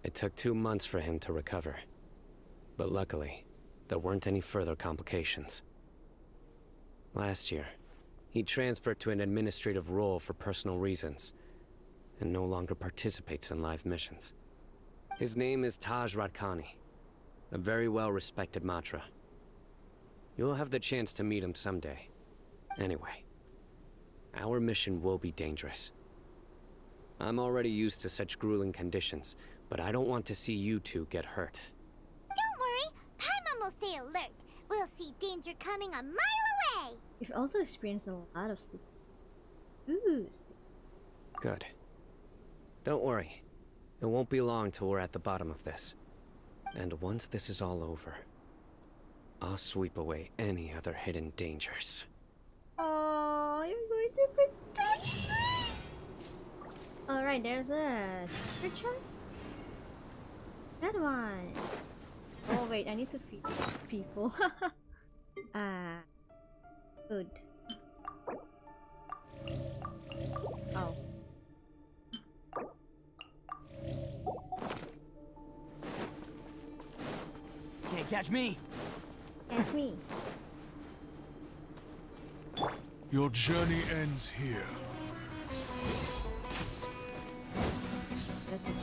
It took 2 months for him to recover. But luckily, there weren't any further complications. Last year, he transferred to an administrative role for personal reasons, and no longer participates in live missions. His name is Taj Radkani, a very well-respected Matra. You'll have the chance to meet him someday. Anyway, our mission will be dangerous. I'm already used to such grueling conditions, but I don't want to see you two get hurt. Don't worry, Paimon will stay alert. We'll see danger coming a mile away. You've also experienced a lot of sleep. Ooh, sleep. Good. Don't worry. It won't be long till we're at the bottom of this. And once this is all over, I'll sweep away any other hidden dangers. Oh, you're going to protect me! Alright, there's a secret chest. That one. Oh wait, I need to feed people. Food. Oh. Can't catch me. That's me. Your journey ends here. That's it.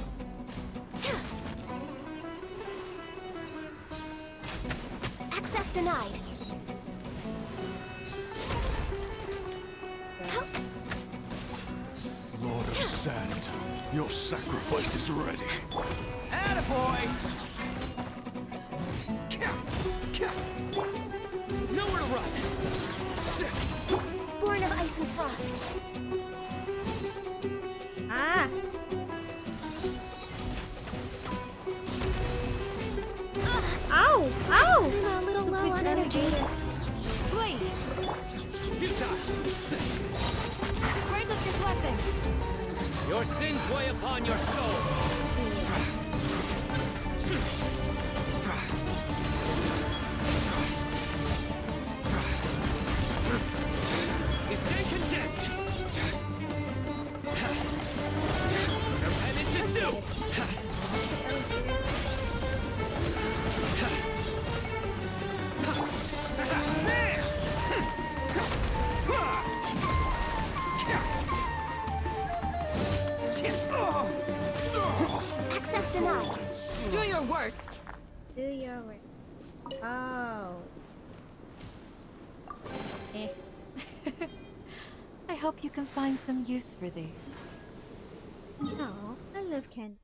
Access denied. Lord of Sand, your sacrifice is ready. Attaboy! Nowhere to run! Born of ice and frost. Ah! Ow! Ow! I'm a little low on energy. Flee! Grant us your blessing! Your sins weigh upon your soul! You stand condemned! Your penance is due! Access denied. Do your worst! Do your work. Oh. Eh. I hope you can find some use for these. No, I love candy.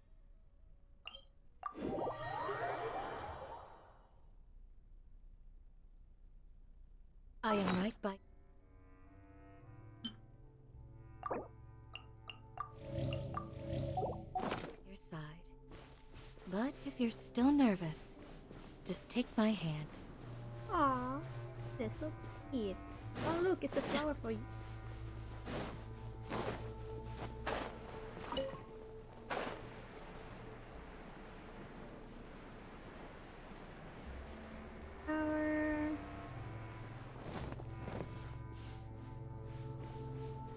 I am right by your side. But if you're still nervous, just take my hand. Aw, that's so sweet. Oh look, it's the flower for you. Flower.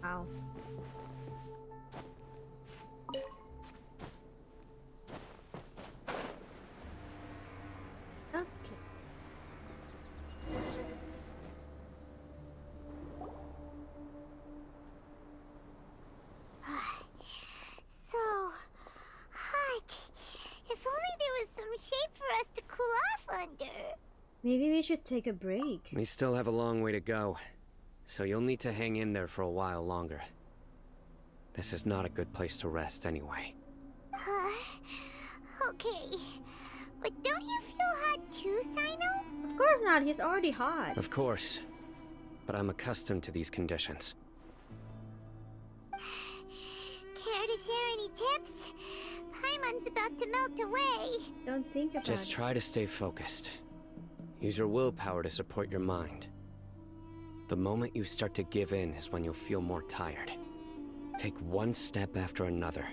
Ow. Okay. So hot. If only there was some shade for us to cool off under. Maybe we should take a break. We still have a long way to go, so you'll need to hang in there for a while longer. This is not a good place to rest anyway. Okay. But don't you feel hot too, CyNO? Of course not, he's already hot. Of course, but I'm accustomed to these conditions. Care to share any tips? Paimon's about to melt away. Don't think about Just it. try to stay focused. Use your willpower to support your mind. The moment you start to give in is when you'll feel more tired. Take one step after another.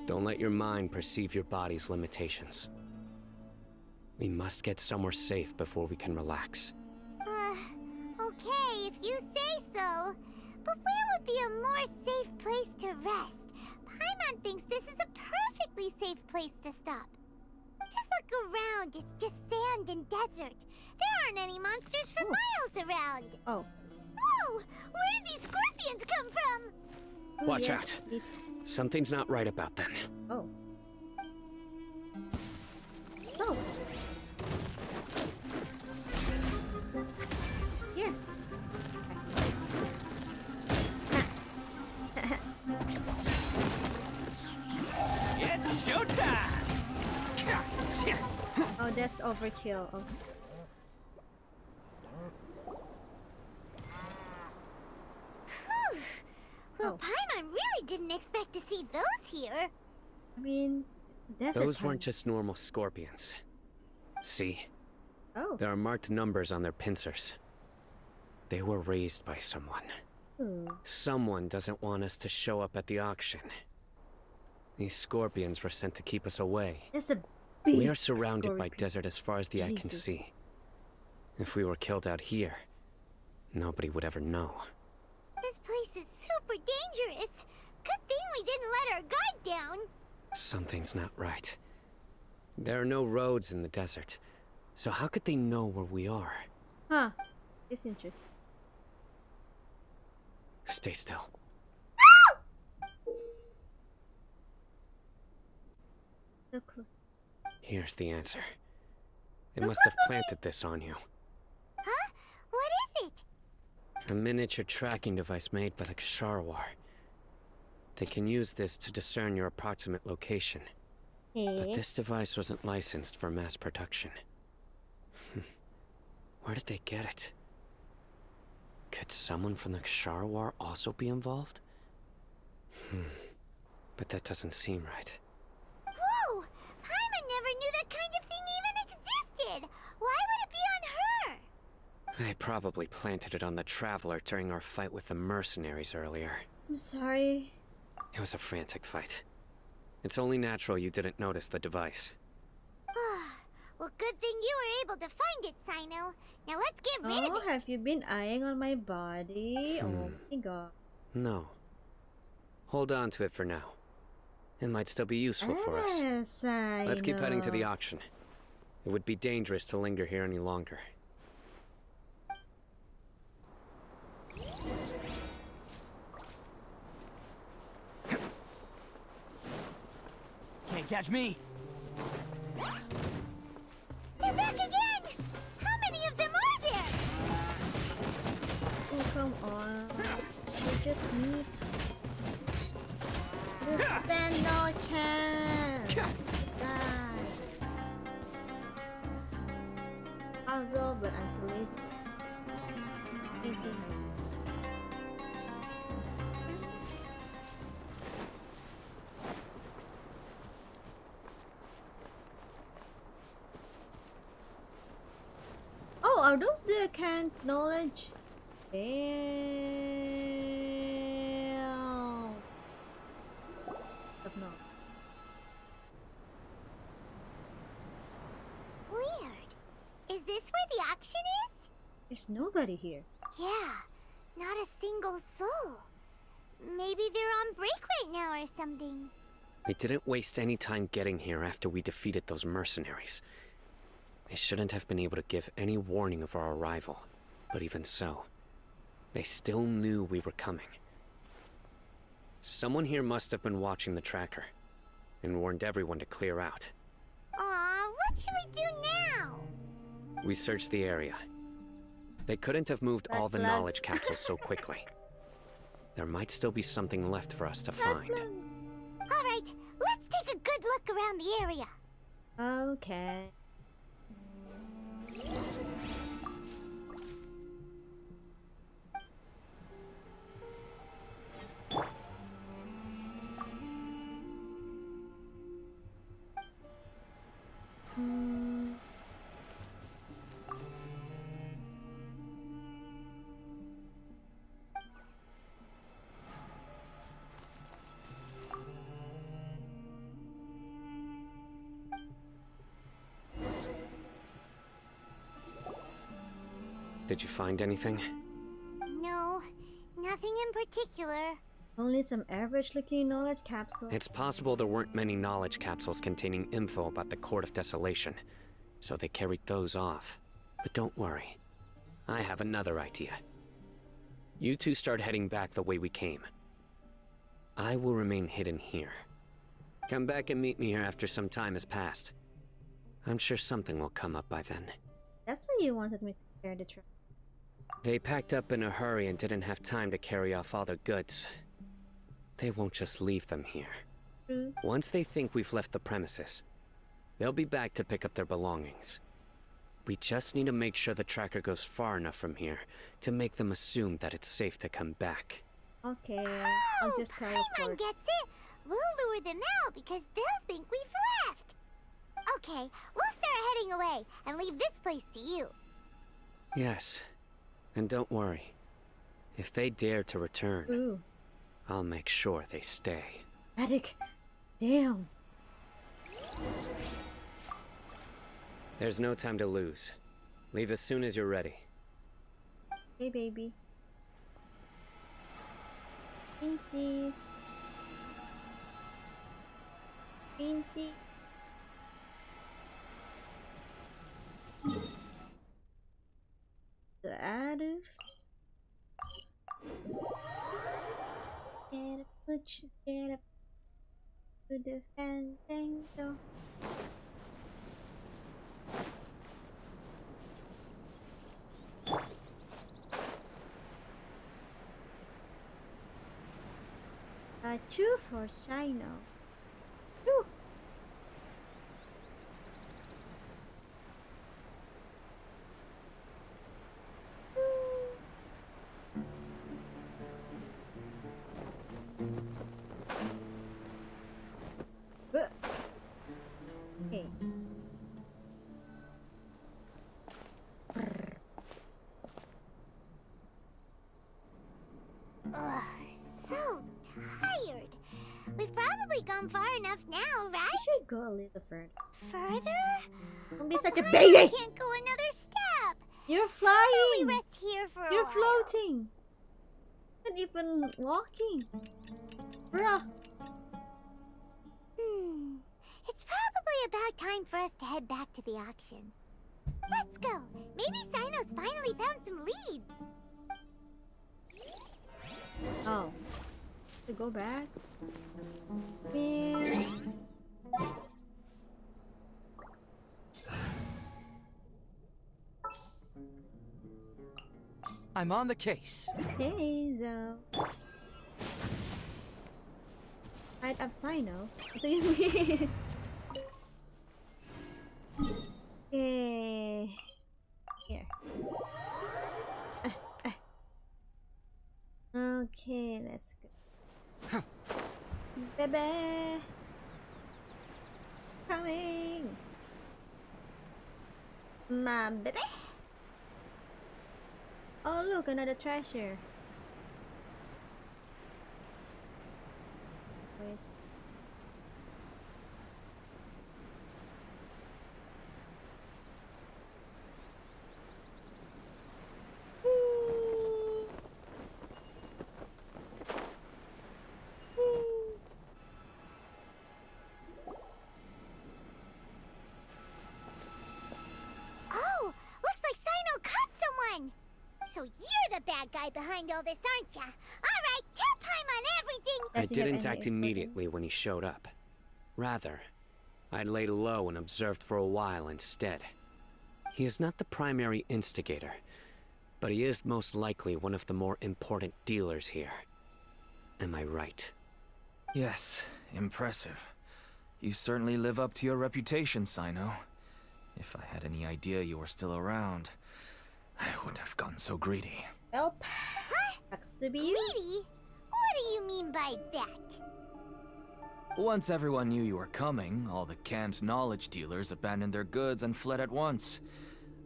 Don't let your mind perceive your body's limitations. We must get somewhere safe before we can relax. Okay, if you say so. But where would be a more safe place to rest? Paimon thinks this is a perfectly safe place to stop. Just look around, it's just sand and desert. There aren't any monsters for miles around. Oh. Whoa! Where did these scorpions come from? Ooh, Watch yes, out. it- Something's not right about them. Oh. So. Here. It's showtime! Oh, that's overkill. Oh. Well, Oh. Paimon really didn't expect to see those here. I mean, desert Those time. weren't just normal scorpions. See? Oh. There are marked numbers on their pincers. They were raised by someone. Ooh. Someone doesn't want us to show up at the auction. These scorpions were sent to keep us away. That's a big We are surrounded by scorpion. desert as far as the eye can Jesus. see. If we were killed out here, nobody would ever know. This place is super dangerous. Good thing we didn't let our guard down. Something's not right. There are no roads in the desert, so how could they know where we are? Huh. It's interesting. Stay still. So close. Here's the answer. They So must have close to me. planted this on you. Huh? What is it? A miniature tracking device made by the Ksharwar. They can use this to discern your approximate location. But Hey. this device wasn't licensed for mass production. Where did they get it? Could someone from the Ksharwar also be involved? But that doesn't seem right. Whoa! Paimon never knew that kind of thing even existed. Why would it be on her? They probably planted it on the Traveler during our fight with the mercenaries earlier. I'm sorry. It was a frantic fight. It's only natural you didn't notice the device. Well, good thing you were able to find it, CyNO. Now let's get rid Oh, of it. have you been eyeing on my body? Oh my god. No. Hold on to it for now. It might still be useful for us. Yes, I Let's keep heading to the know. auction. It would be dangerous to linger here any longer. Can't catch me. They're back again! How many of them are there? Oh, come on. They just meet. They stand no chance. Just die. Puzzle, but I'm too lazy. Easy. Oh, are those the canned knowledge? Damn. No. Weird. Is this where the auction is? There's nobody here. Yeah, not a single soul. Maybe they're on break right now or something. We didn't waste any time getting here after we defeated those mercenaries. They shouldn't have been able to give any warning of our arrival. But even so, they still knew we were coming. Someone here must have been watching the tracker and warned everyone to clear out. Aw, what should we do now? We searched the area. They couldn't have moved all the Blood knowledge plugs. capsules so quickly. There might still be something left for us to find. All right, let's take a good look around the area. Okay. Did you find anything? No, nothing in particular. Only some average-looking knowledge capsules. It's possible there weren't many knowledge capsules containing info about the Court of Desolation, so they carried those off. But don't worry. I have another idea. You two start heading back the way we came. I will remain hidden here. Come back and meet me here after some time has passed. I'm sure something will come up by then. That's why you wanted me to carry the truck. They packed up in a hurry and didn't have time to carry off all their goods. They won't just leave them here. True. Once they think we've left the premises, they'll be back to pick up their belongings. We just need to make sure the tracker goes far enough from here to make them assume that it's safe to come back. Okay, I'll just Paimon teleport. gets it. We'll lure them out because they'll think we've left. Okay, we'll start heading away and leave this place to you. Yes, and don't worry. If they dare to return, Ooh, I'll make sure they stay. Attic. Damn. There's no time to lose. Leave as soon as you're ready. Hey, baby. Pinsies. Pinsy. The Adolf. Get a push, get up to the fandango. Chew for CyNO. Chew. Okay. Ugh, so tired. We've probably gone far enough now, right? I should go a little further. Further? Don't be such a Why? baby! We can't go another step. You're How about we flying! rest here for a You're while? floating! Not even walking. Bruh. It's probably about time for us to head back to the auction. Let's go. Maybe CyNO's finally found some leads. Oh. To go back? Man. I'm on the case. Hey, Zo. Hide up CyNO? What do you mean? Okay. Here. Okay, let's go. Baby! Coming! My baby! Oh, look, another treasure. Wait. Oh, looks like CyNO caught someone. So you're the bad guy behind all this, aren't ya? All right, tell Paimon everything. I Does he have didn't any act information? immediately when he showed up. Rather, I laid low and observed for a while instead. He is not the primary instigator, but he is most likely one of the more important dealers here. Am I right? Yes, impressive. You certainly live up to your reputation, CyNO. If I had any idea you were still around, I wouldn't have gotten so greedy. Welp. Huh? Sucks to be you. Greedy? What do you mean by that? Once everyone knew you were coming, all the canned knowledge dealers abandoned their goods and fled at once.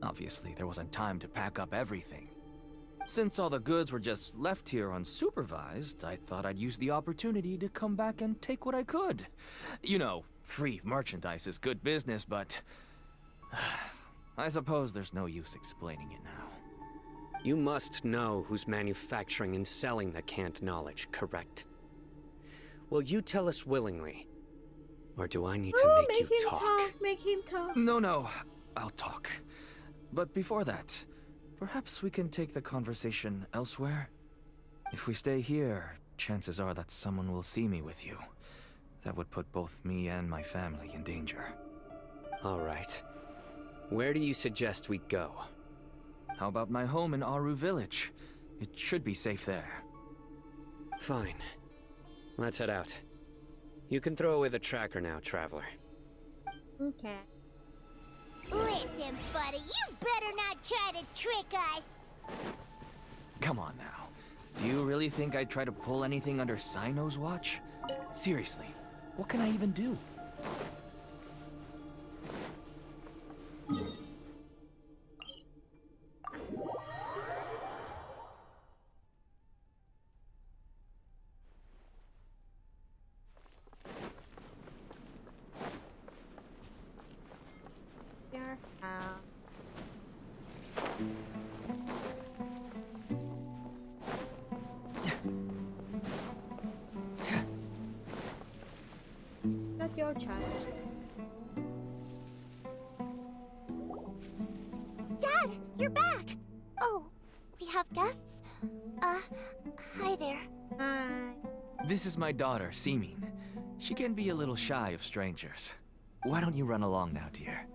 Obviously, there wasn't time to pack up everything. Since all the goods were just left here unsupervised, I thought I'd use the opportunity to come back and take what I could. You know, free merchandise is good business, but I suppose there's no use explaining it now. You must know who's manufacturing and selling the canned knowledge, correct? Will you tell us willingly? Or do I need to make you talk? Make him talk. No, I'll talk. But before that, perhaps we can take the conversation elsewhere? If we stay here, chances are that someone will see me with you. That would put both me and my family in danger. All right. Where do you suggest we go? How about my home in Aru Village? It should be safe there. Fine. Let's head out. You can throw away the tracker now, traveler. Okay. Listen, buddy, you better not try to trick us. Come on now. Do you really think I'd try to pull anything under CyNO's watch? Seriously, what can I even do? Your house. Not your child. Dad, you're back. Oh, we have guests? Hi there. Hi. This is my daughter, Seemin. She can be a little shy of strangers. Why don't you run along now, dear?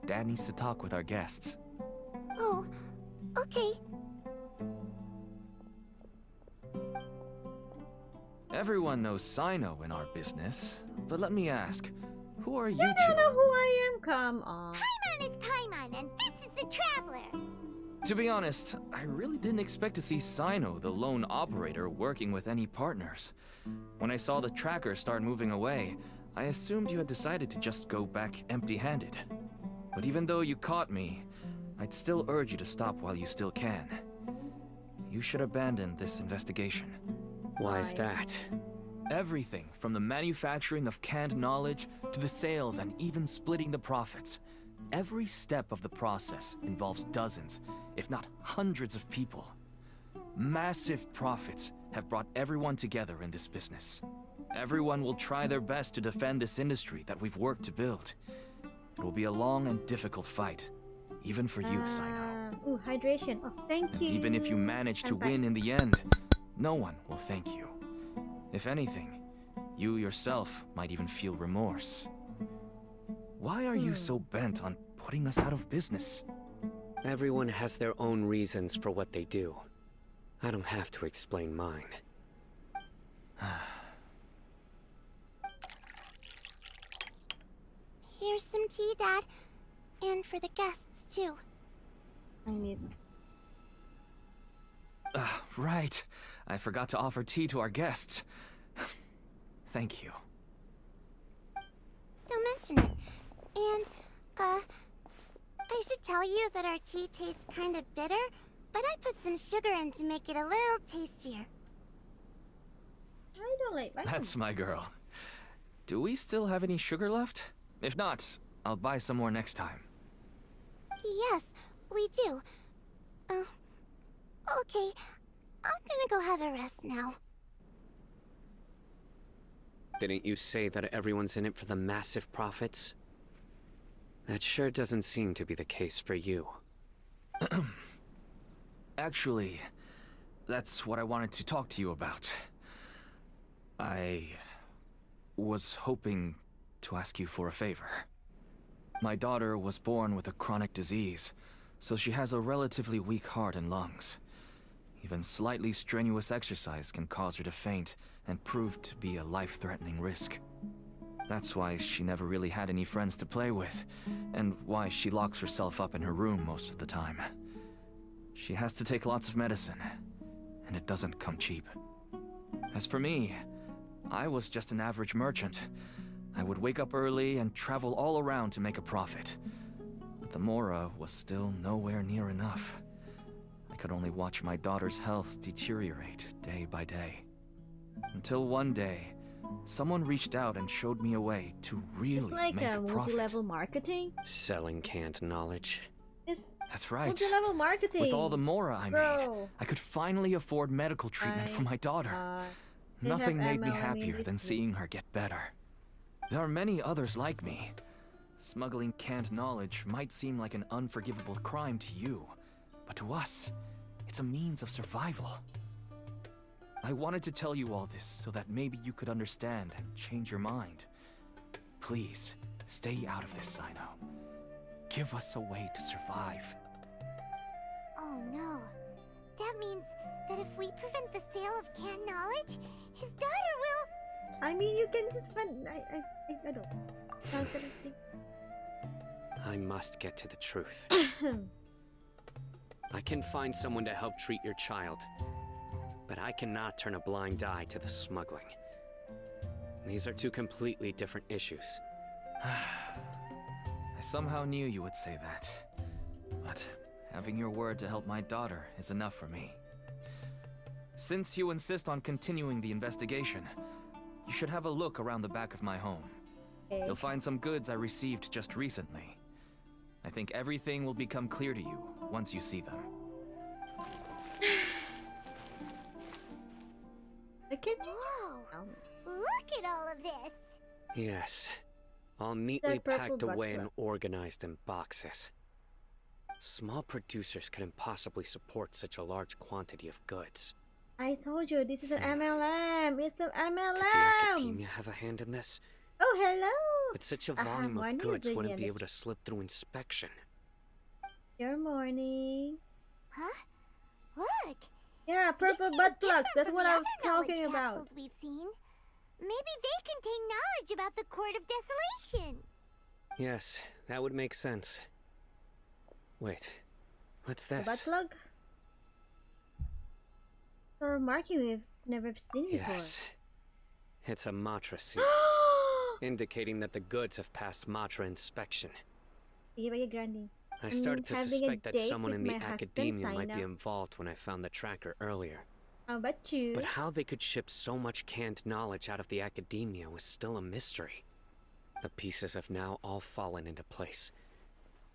Dad needs to talk with our guests. Oh, okay. Everyone knows CyNO in our business, but let me ask, who are you You two? don't know who I am? Come on. Paimon is Paimon, and this is the Traveler. To be honest, I really didn't expect to see CyNO, the lone operator, working with any partners. When I saw the tracker start moving away, I assumed you had decided to just go back empty-handed. But even though you caught me, I'd still urge you to stop while you still can. You should abandon this investigation. Why is that? Everything from the manufacturing of canned knowledge to the sales and even splitting the profits. Every step of the process involves dozens, if not hundreds of people. Massive profits have brought everyone together in this business. Everyone will try their best to defend this industry that we've worked to build. It will be a long and difficult fight, even for you, CyNO. Ooh, hydration. Oh, thank And you. even if you manage to I'm back. win in the end, no one will thank you. If anything, you yourself might even feel remorse. Why are you so bent on putting us out of business? Everyone has their own reasons for what they do. I don't have to explain mine. Here's some tea, Dad. And for the guests, too. I need. Right. I forgot to offer tea to our guests. Thank you. Don't mention it. And, I should tell you that our tea tastes kind of bitter, but I put some sugar in to make it a little tastier. I don't like. That's my girl. Do we still have any sugar left? If not, I'll buy some more next time. Yes, we do. Okay. I'm gonna go have a rest now. Didn't you say that everyone's in it for the massive profits? That sure doesn't seem to be the case for you. Actually, that's what I wanted to talk to you about. I was hoping to ask you for a favor. My daughter was born with a chronic disease, so she has a relatively weak heart and lungs. Even slightly strenuous exercise can cause her to faint and prove to be a life-threatening risk. That's why she never really had any friends to play with, and why she locks herself up in her room most of the time. She has to take lots of medicine, and it doesn't come cheap. As for me, I was just an average merchant. I would wake up early and travel all around to make a profit. But the Mora was still nowhere near enough. I could only watch my daughter's health deteriorate day by day. Until one day, someone reached out and showed me a way to really It's like make a a profit. multi-level marketing. Selling canned knowledge. It's That's right. Multi-level marketing. With all the mora I made, Bro. I could finally afford medical treatment for my daughter. They Nothing have made me ML happier immunities than too. seeing her get better. There are many others like me. Smuggling canned knowledge might seem like an unforgivable crime to you, but to us, it's a means of survival. I wanted to tell you all this so that maybe you could understand and change your mind. Please, stay out of this, CyNO. Give us a way to survive. Oh no. That means that if we prevent the sale of canned knowledge, his daughter will... I mean, you can just find. I don't. Sounds like a thing. I must get to the truth. I can find someone to help treat your child, but I cannot turn a blind eye to the smuggling. These are two completely different issues. I somehow knew you would say that. But having your word to help my daughter is enough for me. Since you insist on continuing the investigation, you should have a look around the back of my home. Okay. You'll find some goods I received just recently. I think everything will become clear to you once you see them. I can't do Whoa! Look at all of this! Yes, all neatly purple packed away butt and organized in boxes. Small producers couldn't possibly support such a large quantity of goods. I told you this is an MLM. It's an Could the MLM. academia have a hand in this? Oh, hello. But such a I have volume more of news goods than wouldn't you, be Miss- able to slip through inspection. Good morning. Huh? Look! Yeah, purple These butt seem plugs. different That's from what the I was other knowledge talking about. capsules we've seen. Maybe they contain knowledge about the Court of Desolation. Yes, that would make sense. Wait, what's The butt this? plug? Or a marking we've never seen before. Yes, it's a Matra seal, indicating that the goods have passed Matra inspection. Bigay Grande. I started to having a suspect that date someone with in the my husband, academia might be CyNO. involved when I found the tracker earlier. How about you? But how they could ship so much canned knowledge out of the academia was still a mystery. The pieces have now all fallen into place.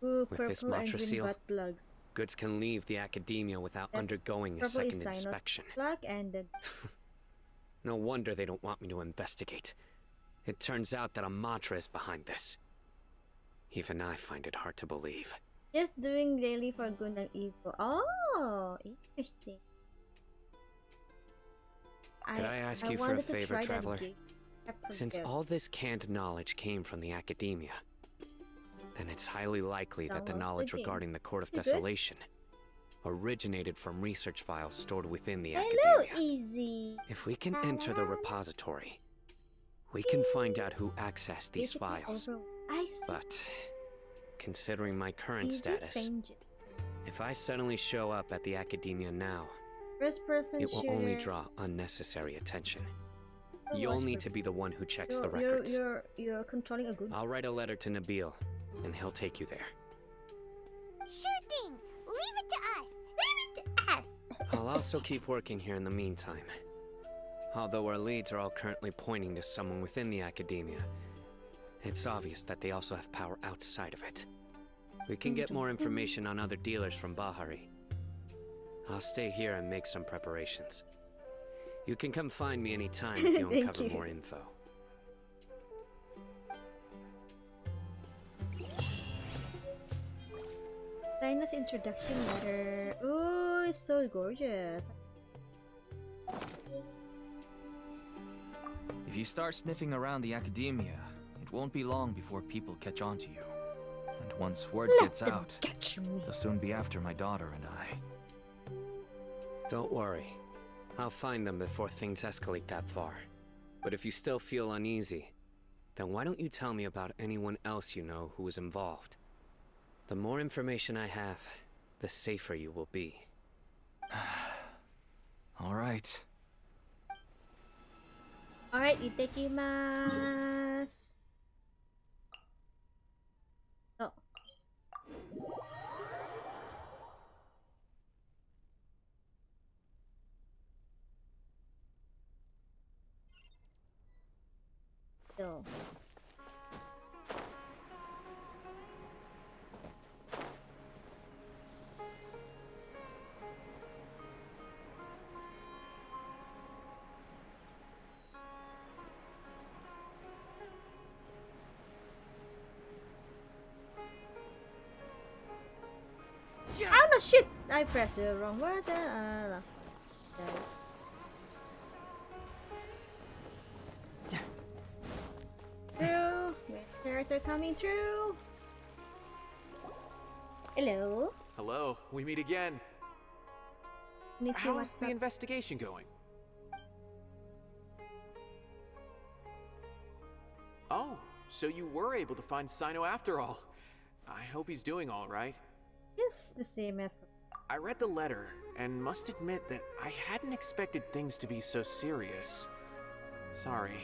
Ooh, with this purple and Matra green seal, butt plugs. Goods can leave the academia without That's- undergoing a purple is second CyNO's inspection. plug and the No wonder they don't want me to investigate. It turns out that a Matra is behind this. Even I find it hard to believe. just doing daily for good and evil. Oh, interesting. Could I ask you for a wanted to favor, try that Traveler? gig. I Since forget. all this canned knowledge came from the academia, then it's highly likely that the Download the knowledge game. regarding the Court of You good? Desolation originated from research files stored within the Hello, academia. easy. If we can enter the repository, we can find out who accessed these Basically files. I see. But considering my current Easy status, change it. if I suddenly show up at the academia now, First person it will shooter. only draw unnecessary attention. Don't You'll watch need for- to be the one who checks the You're- records. You're controlling a good. I'll write a letter to Nabil, and he'll take you there. Sure thing. Leave it to us. Leave it to us. I'll also keep working here in the meantime. Although our leads are all currently pointing to someone within the academia, it's obvious that they also have power outside of it. We can get more information on other dealers from Bahari. I'll stay here and make some preparations. You can come find me anytime if you Thank uncover you. more info. CyNO's introduction letter. Ooh, it's so gorgeous. If you start sniffing around the academia, it won't be long before people catch on to you. And once word gets them out, catch me. they'll soon be after my daughter and I. Don't worry. I'll find them before things escalate that far. But if you still feel uneasy, then why don't you tell me about anyone else you know who was involved? The more information I have, the safer you will be. All right. Alright, itakimasu. Oh. So. no, shit! I pressed the wrong button. Through. Main character coming through. Hello. Hello, we meet again. Konnichiwa, How's what's the up? investigation going? Oh, so you were able to find CyNO after all. I hope he's doing all right. It's the same as. I read the letter and must admit that I hadn't expected things to be so serious. Sorry.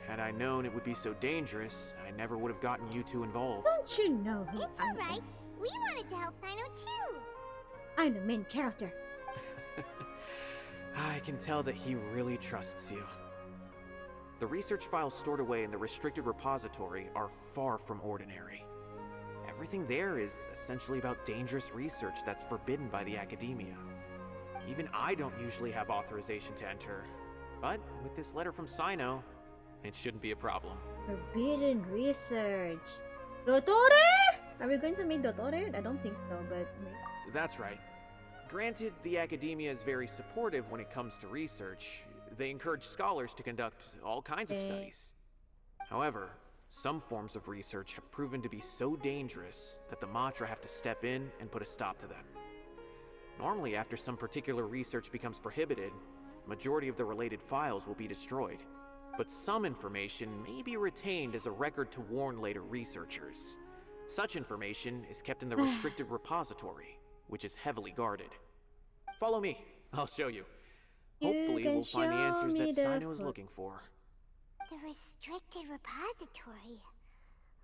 Had I known it would be so dangerous, I never would have gotten you two involved. Don't you know who It's I am? alright. We wanted to help CyNO too. I'm the main character. I can tell that he really trusts you. The research files stored away in the restricted repository are far from ordinary. Everything there is essentially about dangerous research that's forbidden by the academia. Even I don't usually have authorization to enter, but with this letter from CyNO, it shouldn't be a problem. Forbidden research. Dottore? Are we going to meet Dottore? I don't think so, but That's right. Granted, the academia is very supportive when it comes to research. They encourage scholars to conduct all kinds of studies. However, some forms of research have proven to be so dangerous that the Matra have to step in and put a stop to them. Normally, after some particular research becomes prohibited, majority of the related files will be destroyed. But some information may be retained as a record to warn later researchers. Such information is kept in the restricted repository, which is heavily guarded. Follow me, I'll show you. Hopefully we'll find the answers that CyNO is looking for. The restricted repository.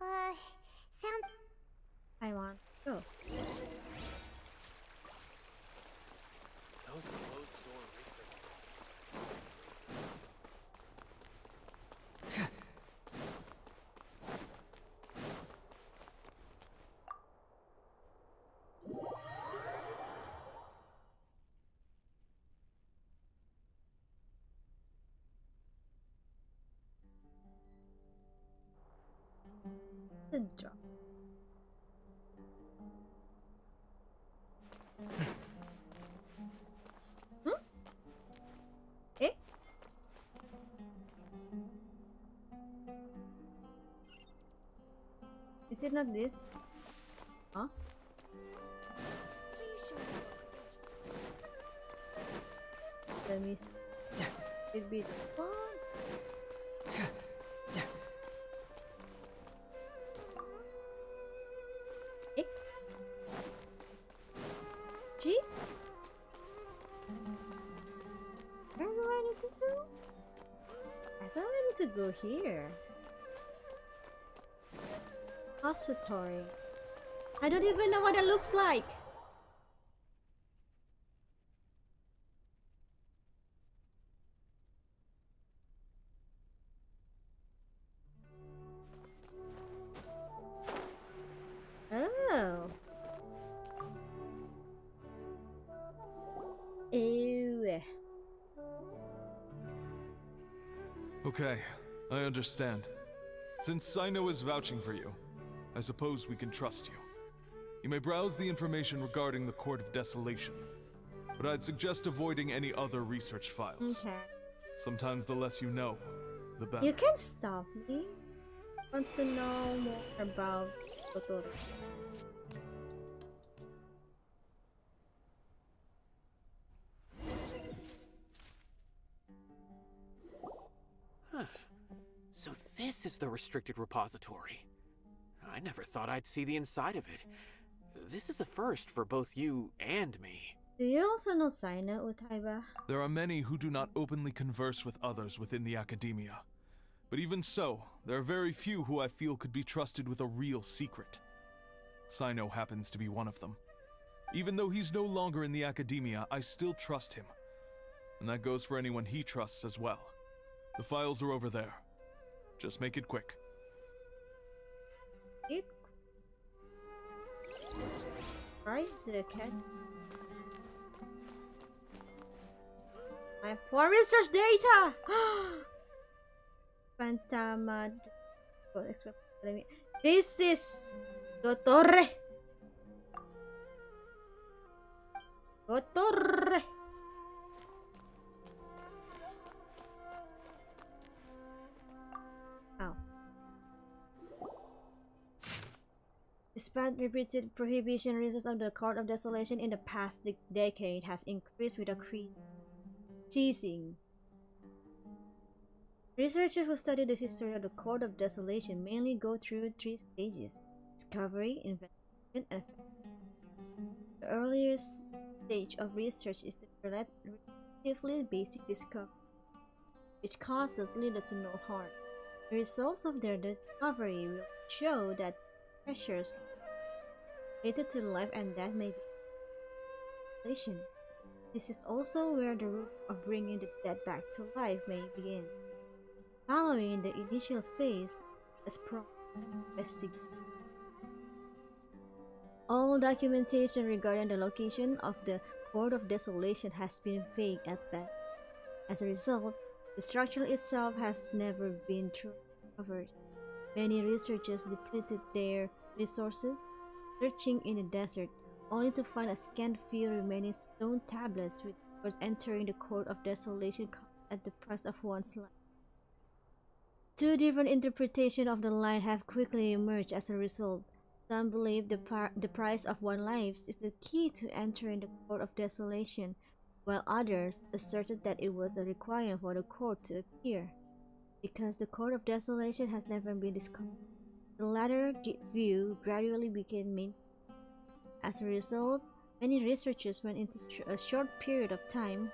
Sound. I want. Oh. Those closed-door research The drop. Eh? Is it not this? Huh? Let me see. It'd be the one. Eh? G? Where do I need to go? I thought I need to go here. Repository. I don't even know what it looks like. Oh. Ew. Okay, I understand. Since CyNO is vouching for you, I suppose we can trust you. You may browse the information regarding the Court of Desolation, but I'd suggest avoiding any other research files. Okay. Sometimes the less you know, the better. You can stop me. Want to know more about Totoro. Huh. So this is the restricted repository. I never thought I'd see the inside of it. This is a first for both you and me. Do you also know CyNO, Utaiba? There are many who do not openly converse with others within the academia. But even so, there are very few who I feel could be trusted with a real secret. CyNO happens to be one of them. Even though he's no longer in the academia, I still trust him. And that goes for anyone he trusts as well. The files are over there. Just make it quick. It. Where is the cat? I have 4 research data! Pantama. This is Dottore. Kotor! Ow. Despite repeated prohibition, research of the Court of Desolation in the past decade has increased with a teasing. Researchers who study the history of the Court of Desolation mainly go through 3 stages: discovery, investigation, and the earliest stage of research is the relatively basic discovery, which causes little to no harm. The results of their discovery will show that pressures related to life and death may be desolation. This is also where the work of bringing the dead back to life may begin. Following the initial phase, as investigation. All documentation regarding the location of the Court of Desolation has been vague at best. As a result, the structure itself has never been truly discovered. Many researchers depleted their resources searching in the desert, only to find a scant few remaining stone tablets with words entering the Court of Desolation at the price of one's life. 2 different interpretations of the line have quickly emerged as a result. Some believe the price of one life is the key to entering the Court of Desolation, while others asserted that it was a requirement for the court to appear. Because the Court of Desolation has never been discovered, the latter view gradually became mainstream. As a result, many researchers went into a short period of time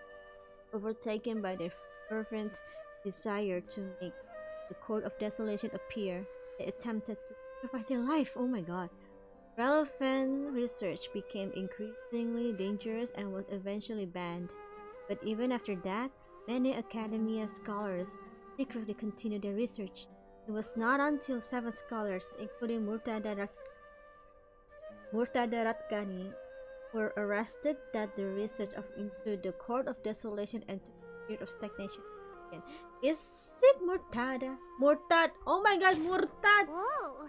overtaken by their fervent desire to make the Court of Desolation appear. They attempted to sacrifice their life. Oh my god. Relevant research became increasingly dangerous and was eventually banned. But even after that, many academia scholars secretly continued their research. It was not until 7 scholars, including Murtada Ratkani, were arrested that the research into the Court of Desolation entered a period of stagnation. Is it Murtada? Murtad! Oh my god, Murtad! Whoa,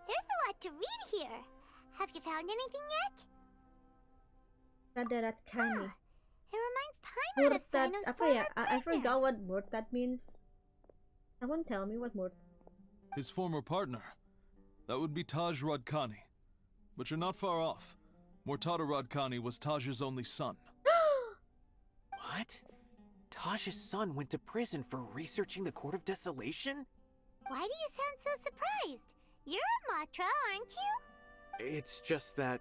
there's a lot to read here. Have you found anything yet? Murtada Ratkani. It reminds Paimon of Murtad, CyNO's apa ya? former I partner. forgot what Murtad means. Someone tell me what Murtad. His former partner. That would be Taj Radkani. But you're not far off. Murtada Radkani was Taj's only son. What? Taj's son went to prison for researching the Court of Desolation? Why do you sound so surprised? You're a Matra, aren't you? It's just that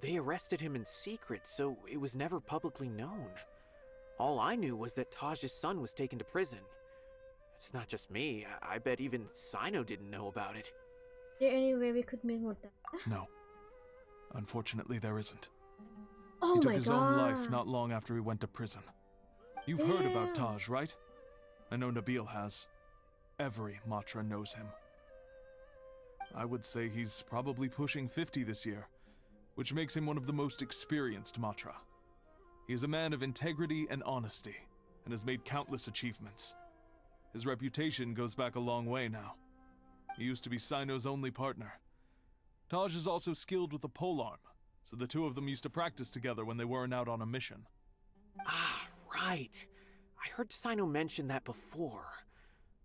they arrested him in secret, so it was never publicly known. All I knew was that Taj's son was taken to prison. It's not just me. I bet even CyNO didn't know about it. Is there any way we could meet Murtad? No. Unfortunately, there isn't. Oh He took my his god. own life not long after he went to prison. You've heard about Taj, right? I know Nabil has. Every Matra knows him. I would say he's probably pushing 50 this year, which makes him one of the most experienced Matra. He is a man of integrity and honesty, and has made countless achievements. His reputation goes back a long way now. He used to be CyNO's only partner. Taj is also skilled with a polearm, so the two of them used to practice together when they weren't out on a mission. Ah, right. I heard CyNO mention that before.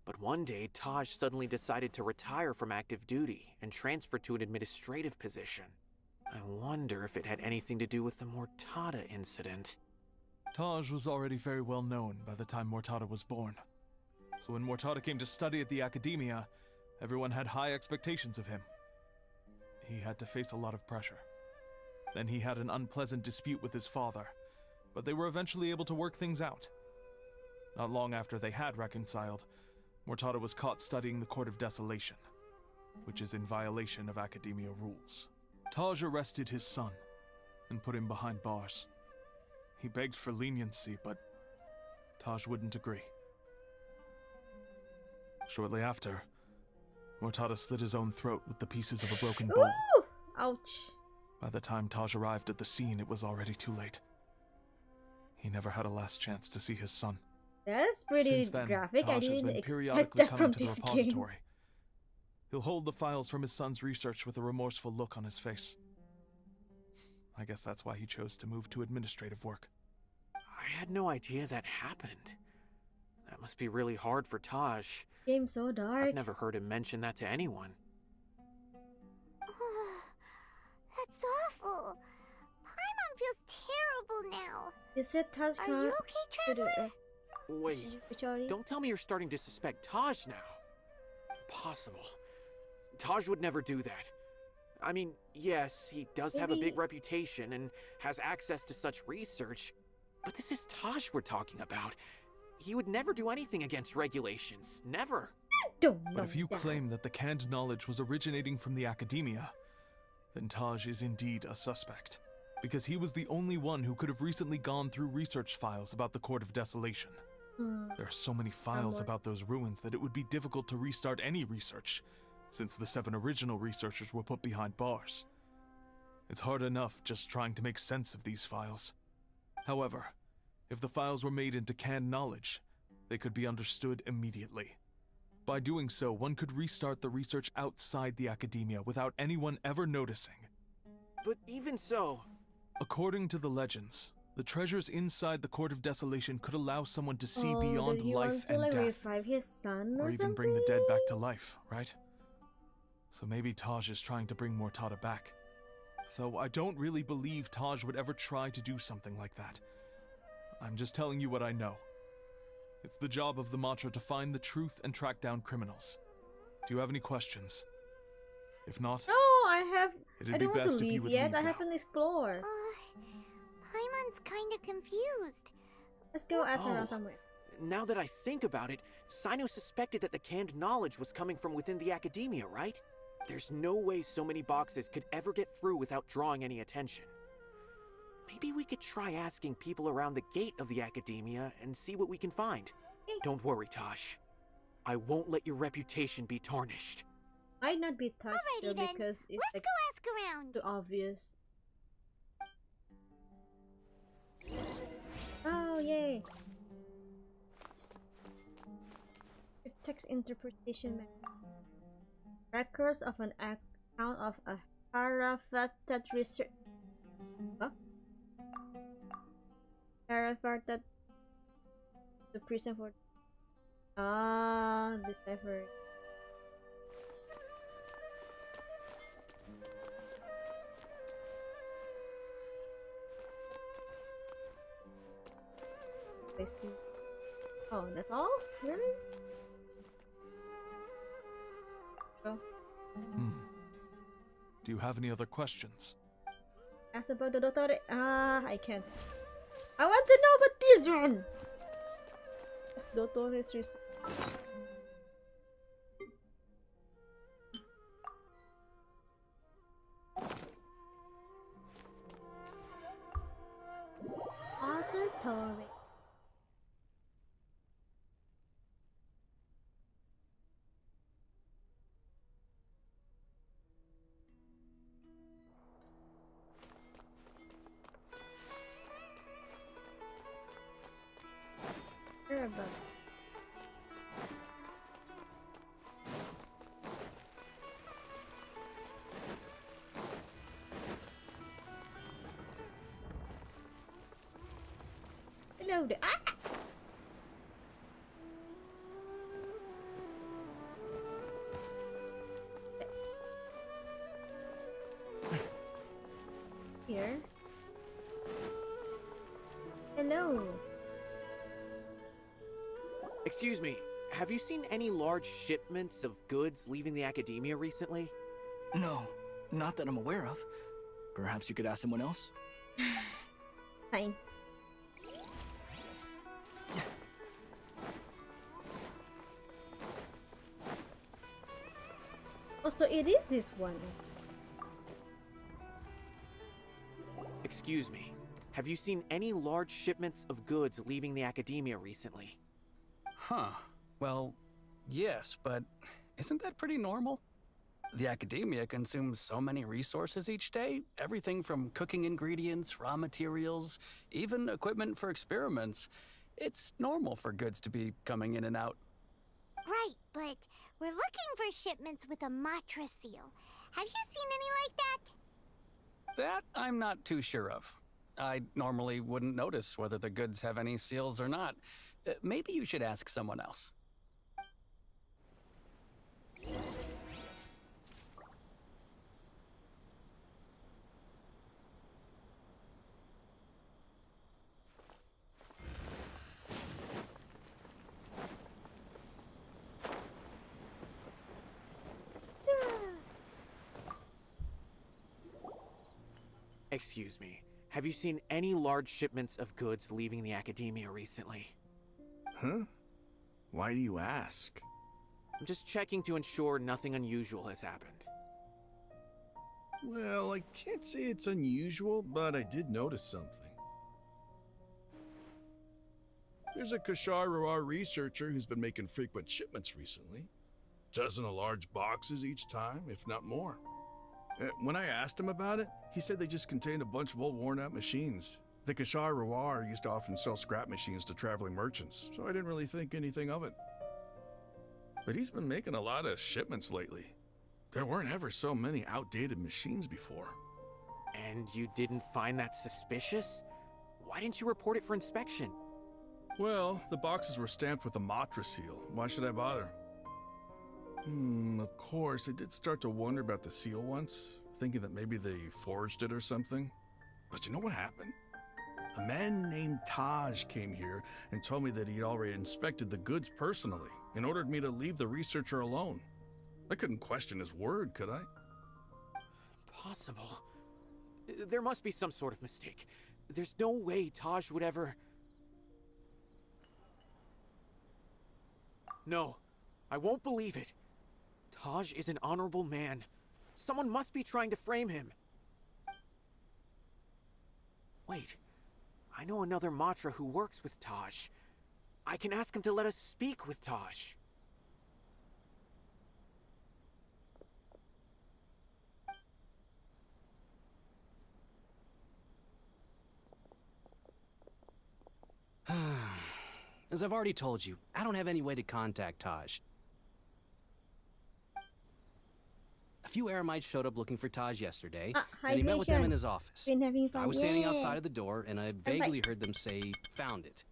But one day, Taj suddenly decided to retire from active duty and transfer to an administrative position. I wonder if it had anything to do with the Murtada incident. Taj was already very well known by the time Murtada was born. So when Murtada came to study at the academia, everyone had high expectations of him. He had to face a lot of pressure. Then he had an unpleasant dispute with his father, but they were eventually able to work things out. Not long after they had reconciled, Murtada was caught studying the Court of Desolation, which is in violation of academia rules. Taj arrested his son and put him behind bars. He begged for leniency, but Taj wouldn't agree. Shortly after, Murtada slit his own throat with the pieces of a broken bowl. Ooh! Ouch. By the time Taj arrived at the scene, it was already too late. He never had a last chance to see his son. That's pretty Since then, graphic. I Taj has didn't been expect periodically that coming from to the this game. repository. He'll hold the files from his son's research with a remorseful look on his face. I guess that's why he chose to move to administrative work. I had no idea that happened. That must be really hard for Taj. Game's so dark. I've never heard him mention that to anyone. That's awful. Paimon feels terrible now. You said Taj Are you okay, Traveler? Wait, don't tell me you're starting to suspect Taj now. Impossible. Taj would never do that. I mean, yes, he does have a big reputation and has access to such research, but this is Taj we're talking about. He would never do anything against regulations. Never. But if you claim that the canned knowledge was originating from the academia, then Taj is indeed a suspect. Because he was the only one who could have recently gone through research files about the Court of Desolation. There are so many files about those ruins that it would be difficult to restart any research, since the 7 original researchers were put behind bars. It's hard enough just trying to make sense of these files. However, if the files were made into canned knowledge, they could be understood immediately. By doing so, one could restart the research outside the academia without anyone ever noticing. But even so... According to the legends, the treasures inside the Court of Desolation could allow someone to see beyond life and death. Revive his son or even something? Bring the dead back to life, right? So maybe Taj is trying to bring Mortada back. Though I don't really believe Taj would ever try to do something like that. I'm just telling you what I know. It's the job of the Matra to find the truth and track down criminals. Do you have any questions? If not, No, I it'd be don't want to best if you leave would yet. leave I now. haven't explored. Paimon's kinda confused. Let's go ask around Oh. somewhere. Now that I think about it, CyNO suspected that the canned knowledge was coming from within the academia, right? There's no way so many boxes could ever get through without drawing any attention. Maybe we could try asking people around the gate of the academia and see what we can find. Don't worry, Taj. I won't let your reputation be tarnished. Might not be touched though, Alrighty then, because it's let's like go ask around. too obvious. Oh, yay! Text interpretation method. Records of an account of a Harafatat research. Huh? Harafatat the prison for decipher. Oh, that's all? Really? Oh. Do you have any other questions? Ask about the Dottore. I can't. I want to know about this one! It's Dottore's research. Oscillatory. Terrible. Hello there. Here. Hello. Excuse me, have you seen any large shipments of goods leaving the academia recently? No, not that I'm aware of. Perhaps you could ask someone else? Fine. Oh, so it is this one. Excuse me, have you seen any large shipments of goods leaving the academia recently? Huh. Well, yes, but isn't that pretty normal? The academia consumes so many resources each day. Everything from cooking ingredients, raw materials, even equipment for experiments. It's normal for goods to be coming in and out. Right, but we're looking for shipments with a Matra seal. Have you seen any like that? That I'm not too sure of. I normally wouldn't notice whether the goods have any seals or not. Maybe you should ask someone else. Excuse me, have you seen any large shipments of goods leaving the academia recently? Huh? Why do you ask? I'm just checking to ensure nothing unusual has happened. Well, I can't say it's unusual, but I did notice something. There's a Kashar researcher who's been making frequent shipments recently. Dozen of large boxes each time, if not more. When I asked him about it, he said they just contained a bunch of old worn-out machines. The Kashar used to often sell scrap machines to traveling merchants, so I didn't really think anything of it. But he's been making a lot of shipments lately. There weren't ever so many outdated machines before. And you didn't find that suspicious? Why didn't you report it for inspection? Well, the boxes were stamped with a Matra seal. Why should I bother? Of course, I did start to wonder about the seal once, thinking that maybe they forged it or something. But you know what happened? A man named Taj came here and told me that he'd already inspected the goods personally and ordered me to leave the researcher alone. I couldn't question his word, could I? Impossible. There must be some sort of mistake. There's no way Taj would ever... No, I won't believe it. Taj is an honorable man. Someone must be trying to frame him. Wait, I know another Matra who works with Taj. I can ask him to let us speak with Taj. As I've already told you, I don't have any way to contact Taj. A few Eremites showed up looking for Taj yesterday, and he met with them in his office. Been having fun. I was standing outside of the door, and I vaguely heard them say, "Found it."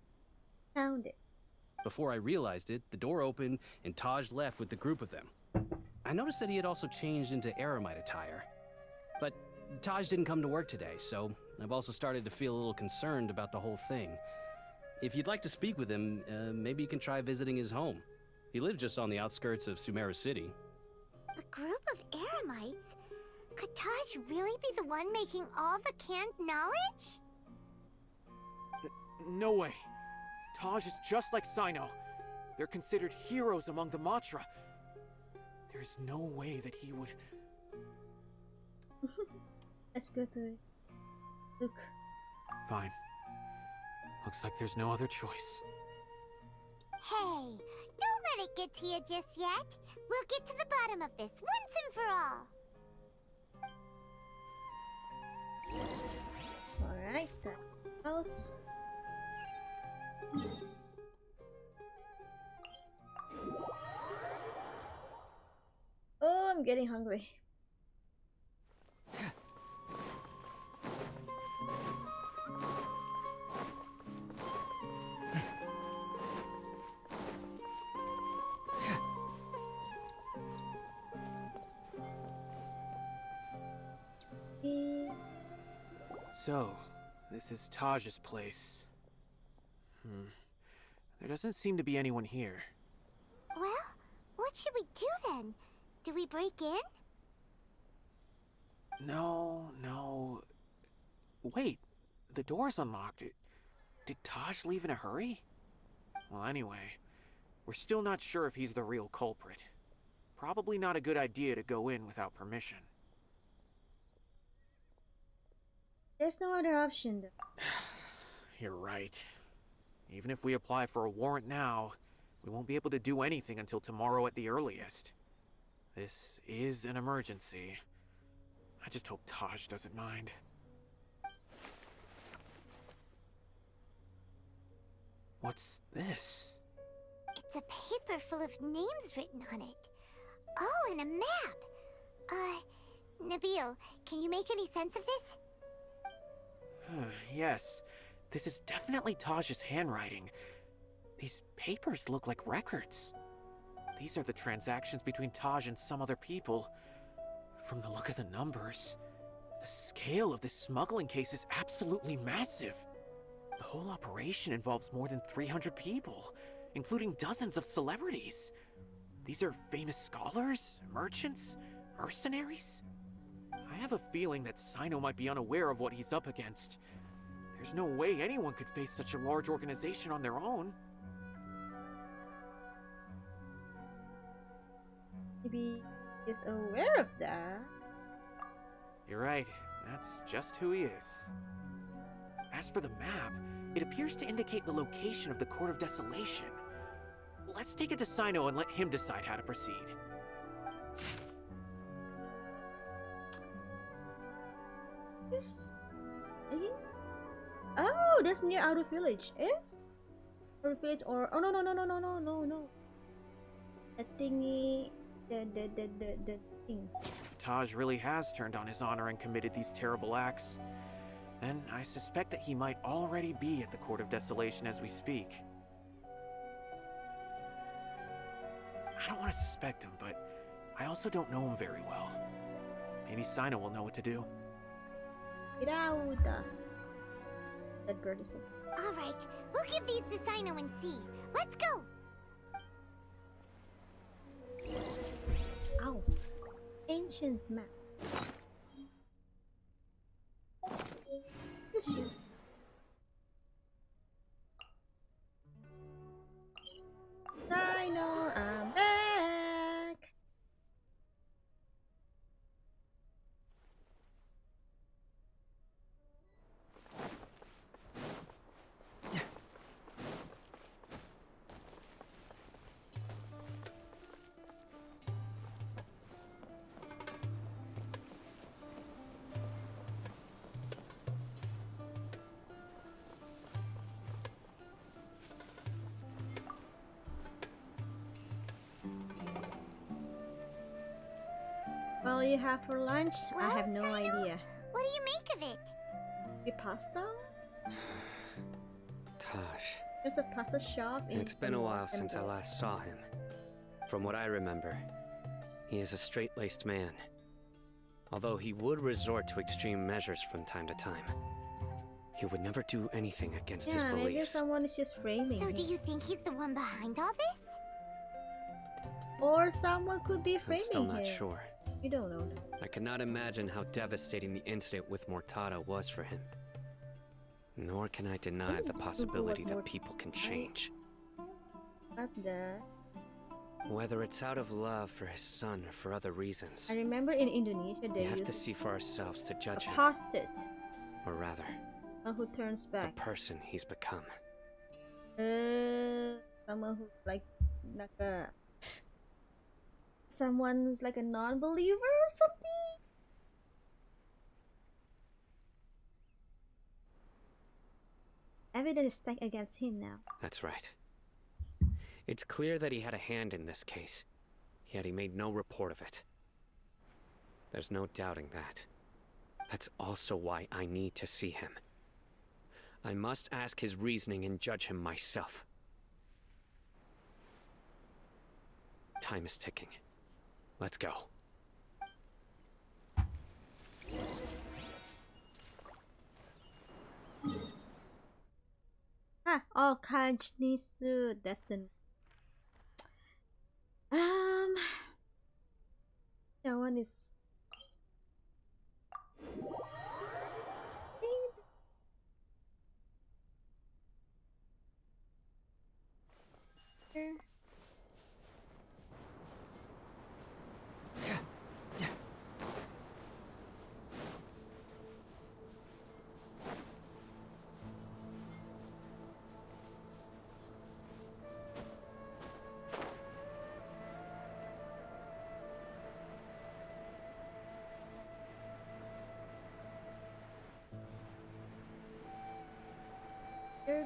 Found it. Before I realized it, the door opened, and Taj left with the group of them. I noticed that he had also changed into Eremite attire. But Taj didn't come to work today, so I've also started to feel a little concerned about the whole thing. If you'd like to speak with him, maybe you can try visiting his home. He lives just on the outskirts of Sumeru City. A group of Eremites? Could Taj really be the one making all the canned knowledge? No way. Taj is just like CyNO. They're considered heroes among the Matra. There's no way that he would... Let's go to look. Fine. Looks like there's no other choice. Hey, don't let it get to you just yet. We'll get to the bottom of this once and for all. Alright, that house. Oh, I'm getting hungry. So, this is Taj's place. There doesn't seem to be anyone here. Well, what should we do then? Do we break in? No. Wait, the door's unlocked. Did Taj leave in a hurry? Well, anyway, we're still not sure if he's the real culprit. Probably not a good idea to go in without permission. There's no other option though. You're right. Even if we apply for a warrant now, we won't be able to do anything until tomorrow at the earliest. This is an emergency. I just hope Taj doesn't mind. What's this? It's a paper full of names written on it. Oh, and a map. Nabil, can you make any sense of this? Yes, this is definitely Taj's handwriting. These papers look like records. These are the transactions between Taj and some other people. From the look of the numbers, the scale of this smuggling case is absolutely massive. The whole operation involves more than 300 people, including dozens of celebrities. These are famous scholars, merchants, mercenaries. I have a feeling that CyNO might be unaware of what he's up against. There's no way anyone could face such a large organization on their own. Maybe he's aware of that. You're right, that's just who he is. As for the map, it appears to indicate the location of the Court of Desolation. Let's take it to CyNO and let him decide how to proceed. Yes. Oh, that's near Outer Village. Outer Village or oh no. That thingy, the thing. If Taj really has turned on his honor and committed these terrible acts, then I suspect that he might already be at the Court of Desolation as we speak. I don't want to suspect him, but I also don't know him very well. Maybe CyNO will know what to do. Get out! That bird is so. Alright, we'll give these to CyNO and see. Let's go! Ow! Ancient map. Let's use. CyNO, I'm back! Well, you have for lunch? I have no idea. What do you make of it? The pasta? Taj. There's a pasta shop in. It's been a while since I last saw him. From what I remember, he is a straight-laced man. Although he would resort to extreme measures from time to time. He would never do anything against his beliefs. Maybe someone is just framing So him. do you think he's the one behind all this? Or someone could be I'm framing still not him. sure. You don't know that. I cannot imagine how devastating the incident with Mortada was for him. Nor can I deny the possibility that people can change. Not that. Whether it's out of love for his son or for other reasons. I remember in Indonesia they We have to used see for ourselves to judge him. apostate. Or rather, Someone who turns the back. person he's become. Someone who's like a someone's like a non-believer or something. Evidence is stacked against him now. That's right. It's clear that he had a hand in this case, yet he made no report of it. There's no doubting that. That's also why I need to see him. I must ask his reasoning and judge him myself. Time is ticking. Let's go. Oh, Kanjnisu. That's the. That one is. Here.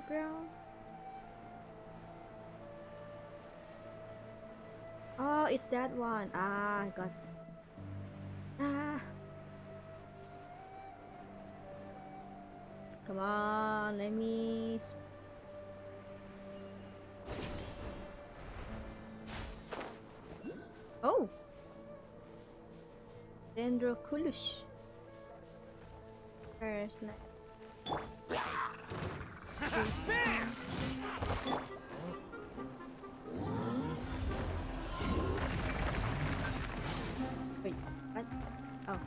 Ground. Oh, it's that one. Ah, I got. Ah, Come on, let me. Oh, Dendroculus. First, wait, what? Oh.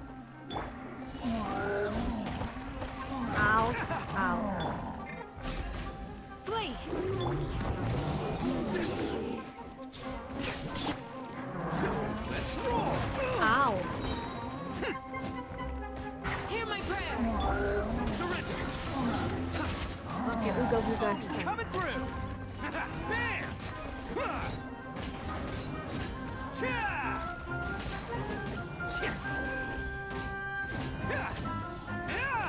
Ow. Ow. Flee! Let's roll! Ow. Hear my prayer! Surrender! Okay, ooga booga. Coming through! Bam! Cha! Cha! Yeah! Yeah!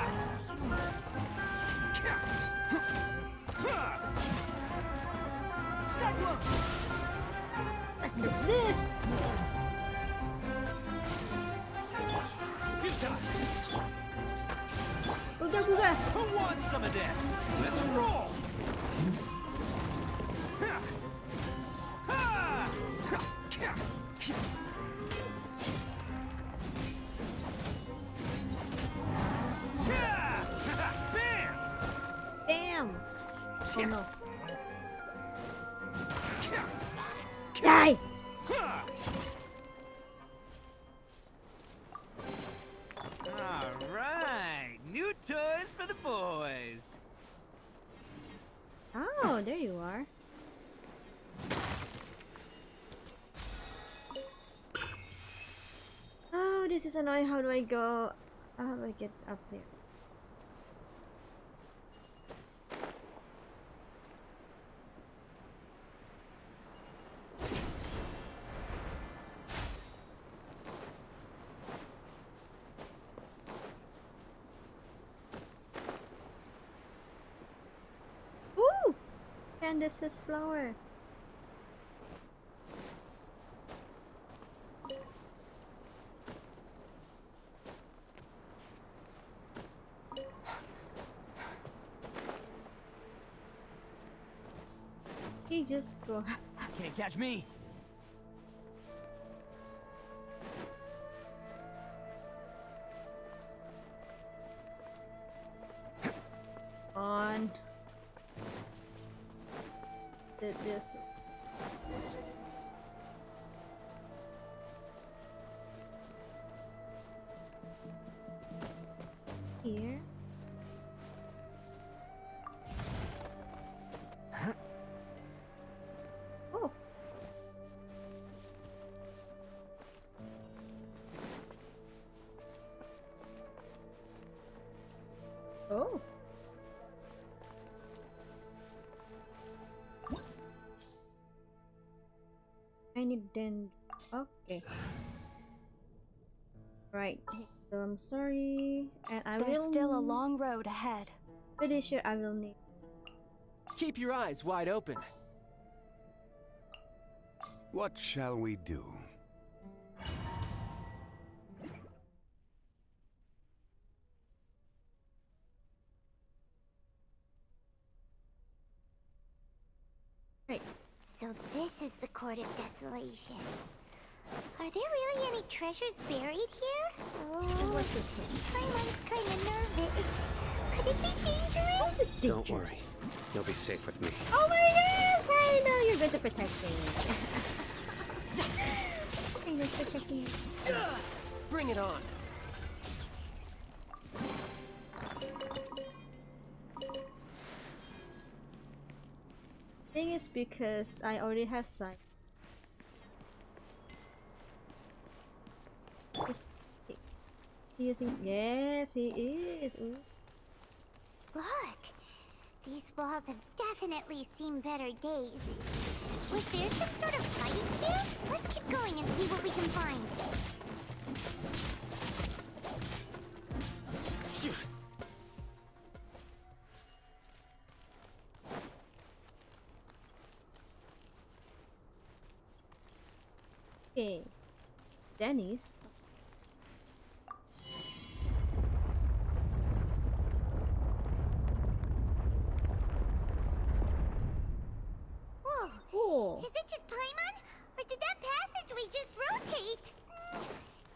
Cyclone! Futile! Ooga booga. Who wants some of this? Let's roll! Bam! Damn. Oh no. Die. All right, new toys for the boys. Oh, there you are. Oh, this is annoying. How do I go? How do I get up there? Ooh! Candace's flower. He just go. Can't catch me. On. Did this. Here. Oh. Oh. I need then. Okay. Right. So I'm sorry, and I There's will. still a long road ahead. Pretty sure I will need. Keep your eyes wide open. What shall we do? Right. So this is the Court of Desolation. Are there really any treasures buried here? Oh, Paimon's kinda nervous. Could it be dangerous? This is dangerous. Don't worry. You'll be safe with me. Oh my gosh! I know you're going to protect me. I know protecting me. Bring it on. Thing is because I already have sight. Is he using? Yes, he is. Ooh. Look! These walls have definitely seen better days. Was there some sort of fight here? Let's keep going and see what we can find. Okay, Dennis. Is it just Paimon? Or did that passageway just rotate?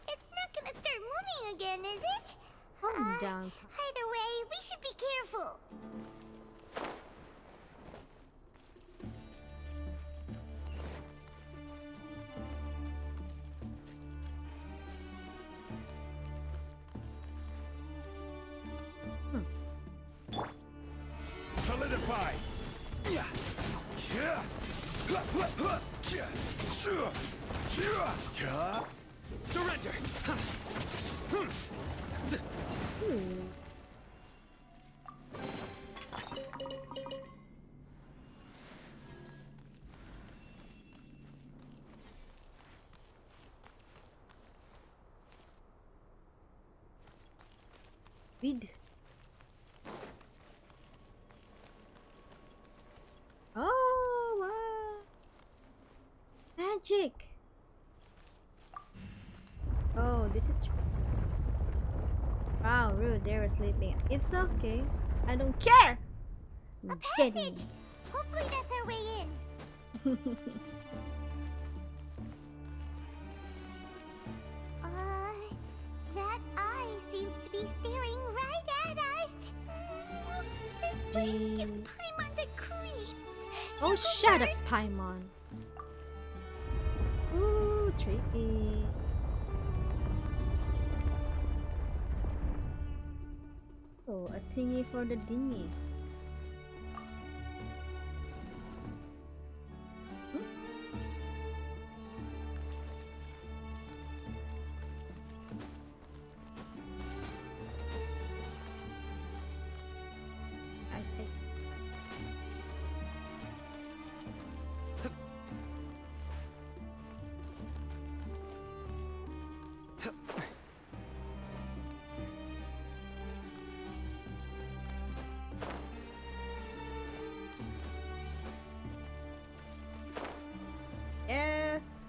It's not gonna start moving again, is it? Calm down. Either way, we should be careful. Solidify! Surrender! Read. Oh, wow. Magic. Oh, this is true. Wow, rude. They were sleeping. It's okay. I don't care. A passage! Hopefully that's our way in. That eye seems to be staring right at us. This place gives Paimon the creeps. Oh, shut up, Paimon. Ooh, tricky. Oh, a thingy for the dinghy. Yes.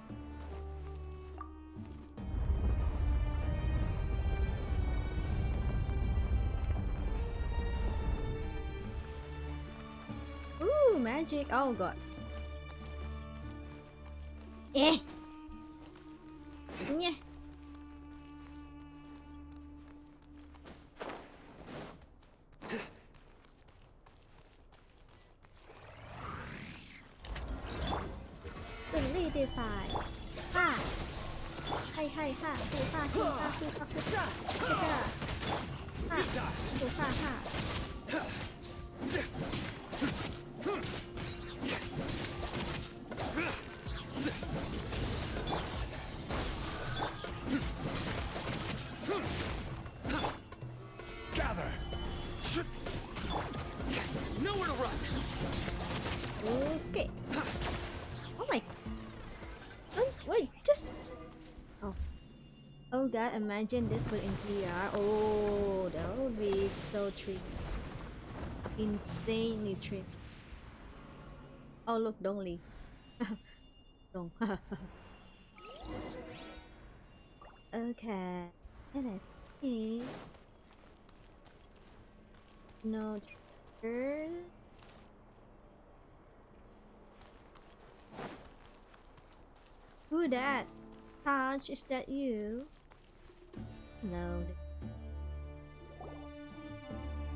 Ooh, magic. Oh god. Eh. Yeah. Solidify. Ha. Hai hai ha. Hu ha hu ha hu ha hu ha. Ha. Ha. Hu ha ha. Gather! Nowhere to run! Okay. Oh my. Oh, wait, just. Oh. Oh god, imagine this put in VR. Oh, that would be so tricky. Insanely tricky. Oh, look, don't leave. Don't. Okay. Let's see. No trigger. Who that? Taj, is that you? Hello.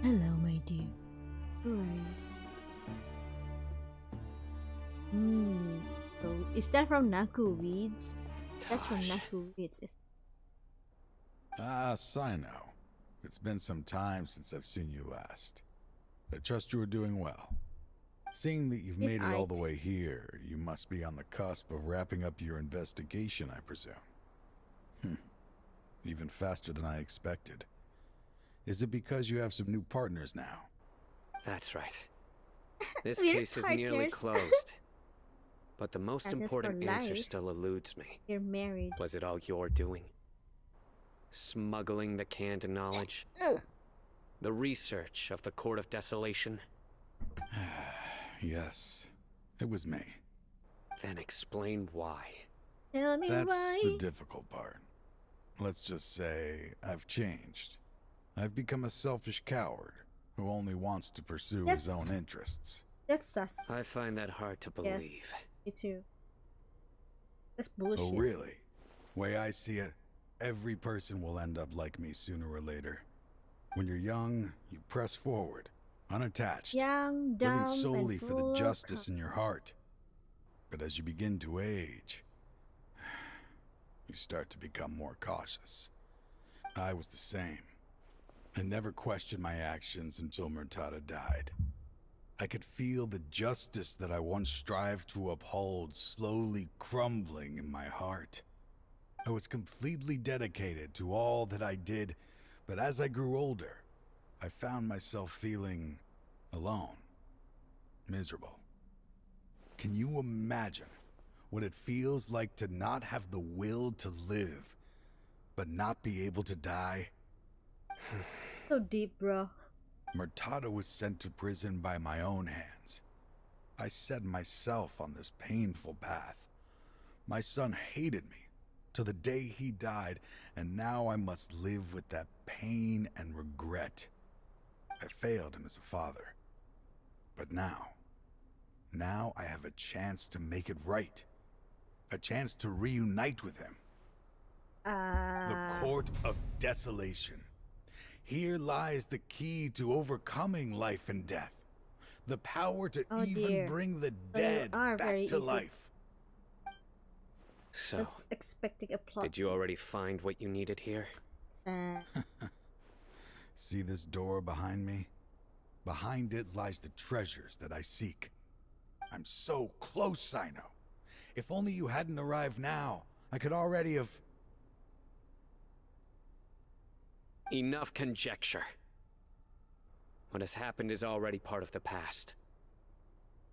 Hello, my dear. Who are you? So is that from Naku Reads? That's from Naku Reads. Ah, CyNO. It's been some time since I've seen you last. I trust you are doing well. Seeing that you've made it all the way here, you must be on the cusp of wrapping up your investigation, I presume. Even faster than I expected. Is it because you have some new partners now? That's right. This We're case is nearly partners. closed. But the most Partners important for answer life. still eludes me. You're married. Was it all your doing? Smuggling the canned knowledge? The research of the Court of Desolation? Yes, it was me. Then explain why. Tell me That's why. the difficult part. Let's just say I've changed. I've become a selfish coward who only wants to pursue his own interests. That's sus. I find that hard to believe. Yes, Me too. That's Oh, bullshit. really? Way I see it, every person will end up like me sooner or later. When you're young, you press forward, unattached, Young, dumb, living solely and for the full of justice cum. in your heart. But as you begin to age, you start to become more cautious. I was the same. I never questioned my actions until Murtada died. I could feel the justice that I once strived to uphold slowly crumbling in my heart. I was completely dedicated to all that I did, but as I grew older, I found myself feeling alone, miserable. Can you imagine what it feels like to not have the will to live, but not be able to die? So deep, bro. Murtada was sent to prison by my own hands. I set myself on this painful path. My son hated me till the day he died, and now I must live with that pain and regret. I failed him as a father. But now I have a chance to make it right. A chance to reunite with him. The Court of Desolation. Here lies the key to overcoming life and death. The power to even bring the dead back to life. So, Just expecting a plot. did you already find what you needed here? Sad. See this door behind me? Behind it lies the treasures that I seek. I'm so close, CyNO. If only you hadn't arrived now, I could already have... Enough conjecture. What has happened is already part of the past.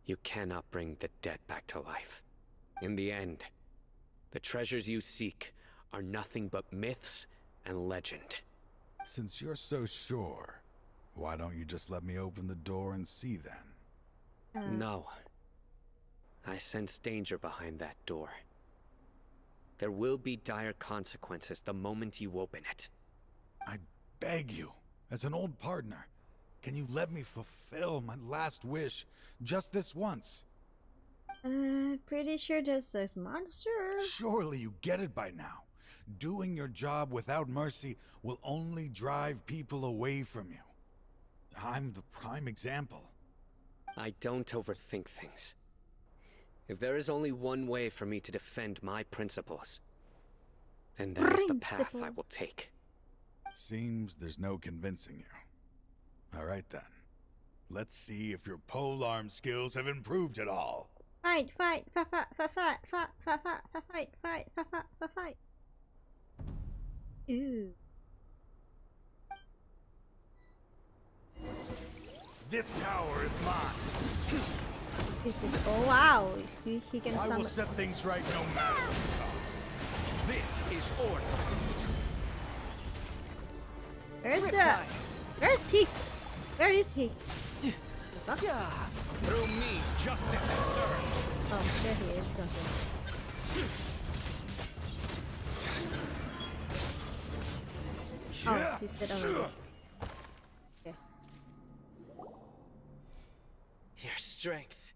You cannot bring the dead back to life. In the end, the treasures you seek are nothing but myths and legend. Since you're so sure, why don't you just let me open the door and see then? No. I sense danger behind that door. There will be dire consequences the moment you open it. I beg you, as an old partner, can you let me fulfill my last wish just this once? Pretty sure this is monster. Surely you get it by now. Doing your job without mercy will only drive people away from you. I'm the prime example. I don't overthink things. If there is only one way for me to defend my principles, then that is the path I will take. Seems there's no convincing you. All right then. Let's see if your polearm skills have improved at all. Fight, fight, fight, fight, fight, fight, fight, fight, fight, fight, fight, fight, fight. Ooh. This power is mine. This is wow. He can I summon. will set things right no matter the cost. This is order. Where's he? Where is he? Through me, justice is served. Oh, there he is. Okay. Oh, he's dead already. Okay. Your strength.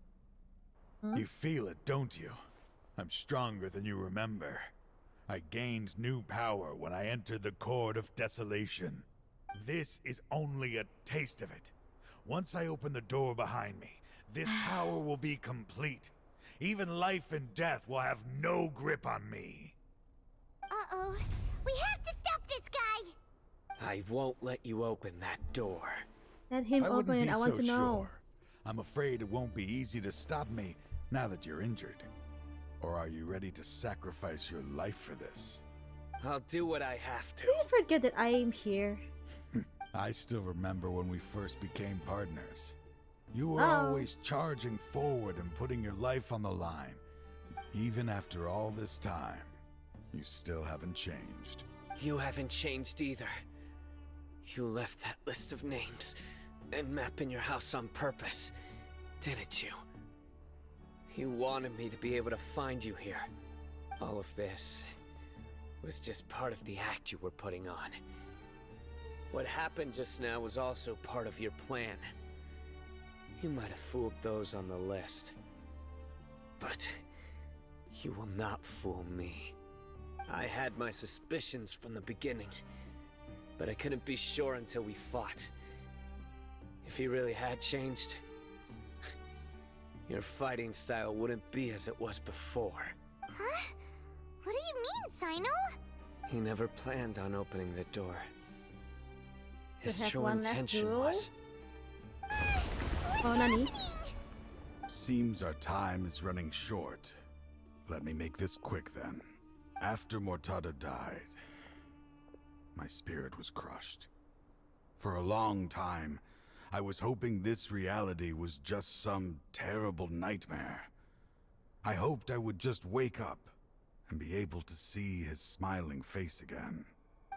You feel it, don't you? I'm stronger than you remember. I gained new power when I entered the Court of Desolation. This is only a taste of it. Once I open the door behind me, this power will be complete. Even life and death will have no grip on me. Uh-oh. We have to stop this guy! I won't let you open that door. Let him I open wouldn't it. be I want so to know. sure. I'm afraid it won't be easy to stop me now that you're injured. Or are you ready to sacrifice your life for this? I'll do what I have to. Did you forget that I am here? I still remember when we first became partners. You were always charging forward and putting your life on the line. Even after all this time, you still haven't changed. You haven't changed either. You left that list of names and map in your house on purpose, didn't you? You wanted me to be able to find you here. All of this was just part of the act you were putting on. What happened just now was also part of your plan. You might have fooled those on the list. But You will not fool me. I had my suspicions from the beginning, but I couldn't be sure until we fought. If he really had changed, your fighting style wouldn't be as it was before. Huh? What do you mean, CyNO? He never planned on opening the door. His have true one last intention duel? was... Oh, Nani? Seems our time is running short. Let me make this quick then. After Mortada died, my spirit was crushed. For a long time, I was hoping this reality was just some terrible nightmare. I hoped I would just wake up and be able to see his smiling face again.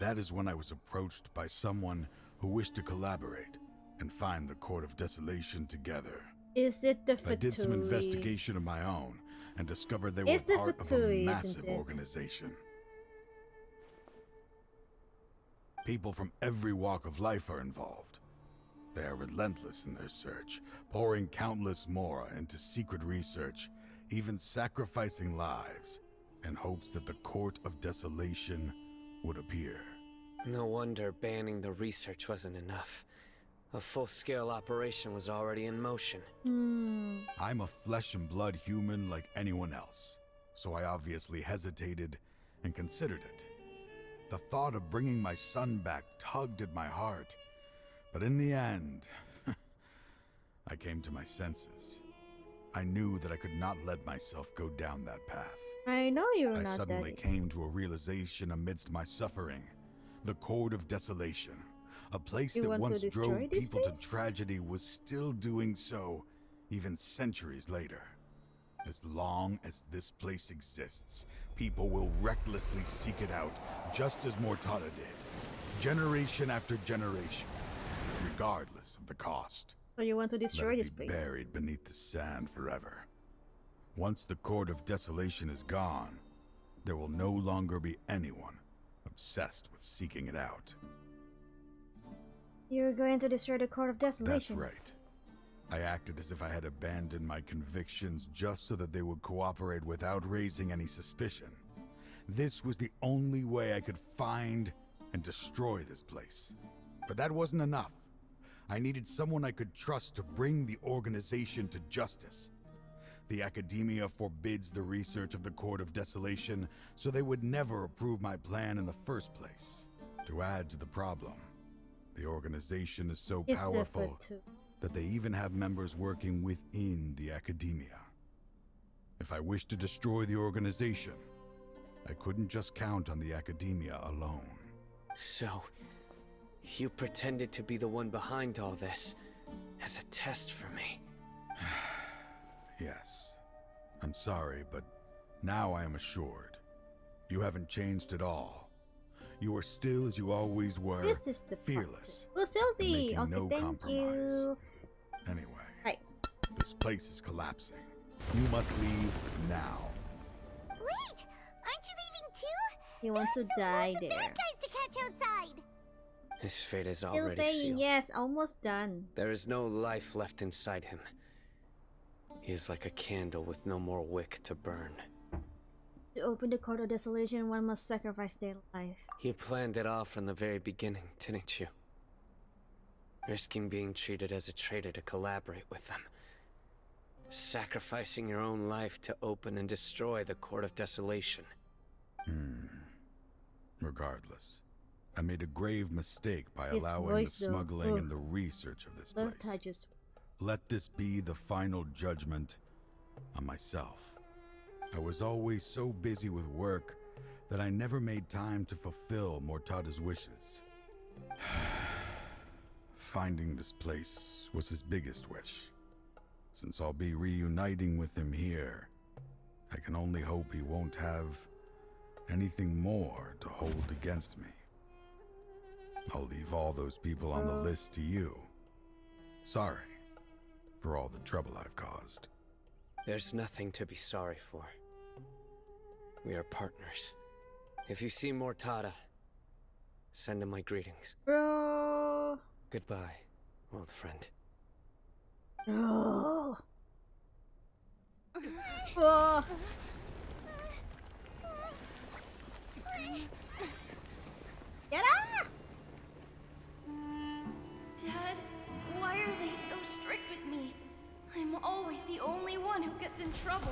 That is when I was approached by someone who wished to collaborate and find the Court of Desolation together. Is it the I did some Fatui? investigation of my own and discovered they were It's the part of a Fatui, massive isn't it? organization. People from every walk of life are involved. They are relentless in their search, pouring countless mora into secret research, even sacrificing lives in hopes that the Court of Desolation would appear. No wonder banning the research wasn't enough. A full-scale operation was already in motion. I'm a flesh and blood human like anyone else, so I obviously hesitated and considered it. The thought of bringing my son back tugged at my heart, but in the end, I came to my senses. I knew that I could not let myself go down that path. I know you're I not suddenly that. came to a realization amidst my suffering. The Court of Desolation, a place You that want to once destroy drove this people place? to tragedy was still doing so, even centuries later. As long as this place exists, people will recklessly seek it out, just as Mortada did, generation after generation, regardless of the cost. So you want to destroy Let it this be place? buried beneath the sand forever. Once the Court of Desolation is gone, there will no longer be anyone obsessed with seeking it out. You're going to destroy the Court of That's Desolation. right. I acted as if I had abandoned my convictions just so that they would cooperate without raising any suspicion. This was the only way I could find and destroy this place. But that wasn't enough. I needed someone I could trust to bring the organization to justice. The Academia forbids the research of the Court of Desolation, so they would never approve my plan in the first place. To add to the problem, the organization is so It's powerful Fatui. that they even have members working within the Academia. If I wished to destroy the organization, I couldn't just count on the Academia alone. So, you pretended to be the one behind all this, as a test for me. Yes. I'm sorry, but now I am assured. You haven't changed at all. You are still as you always were, This is the fearless, Facility. and making Okay, no thank compromise. you. Anyway, Hi. this place is collapsing. You must leave now. Wait! Aren't you leaving too? He wants to die there. Bad guys to catch outside! His fate is Still already paying, sealed. yes, almost done. There is no life left inside him. He is like a candle with no more wick to burn. To open the Court of Desolation, one must sacrifice their life. You planned it all from the very beginning, didn't you? Risking being treated as a traitor to collaborate with them. Sacrificing your own life to open and destroy the Court of Desolation. Regardless, I made a grave mistake by His allowing the voice, though. smuggling Ugh. and the research of this Love place. touches. Let this be the final judgment on myself. I was always so busy with work that I never made time to fulfill Mortada's wishes. Finding this place was his biggest wish. Since I'll be reuniting with him here, I can only hope he won't have anything more to hold against me. I'll leave all those people on the list to you. Sorry for all the trouble I've caused. There's nothing to be sorry for. We are partners. If you see Mortada, send him my greetings. Bro. Goodbye, old friend. Oh. Oh. the only one who gets in trouble.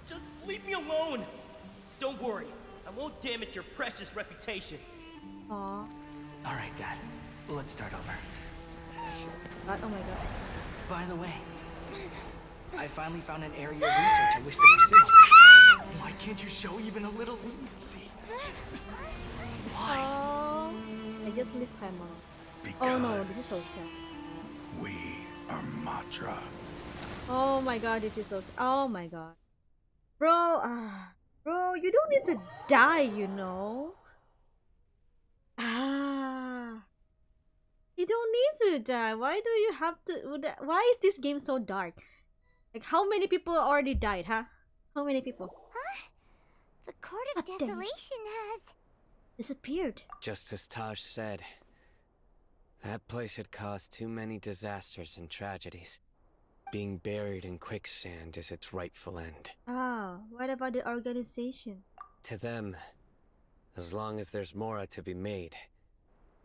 Just leave me alone! Don't worry, I won't damage your precious reputation. Aw. Alright, Dad. Let's start over. God, oh my god. By the way, I finally found an area of research I wish to pursue. Why can't you show even a little leniency? Why? Oh, I just leave him alone. Oh no, this is so sad. We are Matra. Oh my god, this is so sad. Oh my god. Bro, bro, you don't need to die, you know. You don't need to die. Why do you have to? Why is this game so dark? Like, how many people already died, huh? How many people? Huh? The Court of Desolation has disappeared. Just as Taj said, that place had caused too many disasters and tragedies. Being buried in quicksand is its rightful end. What about the organization? To them, as long as there's Mora to be made,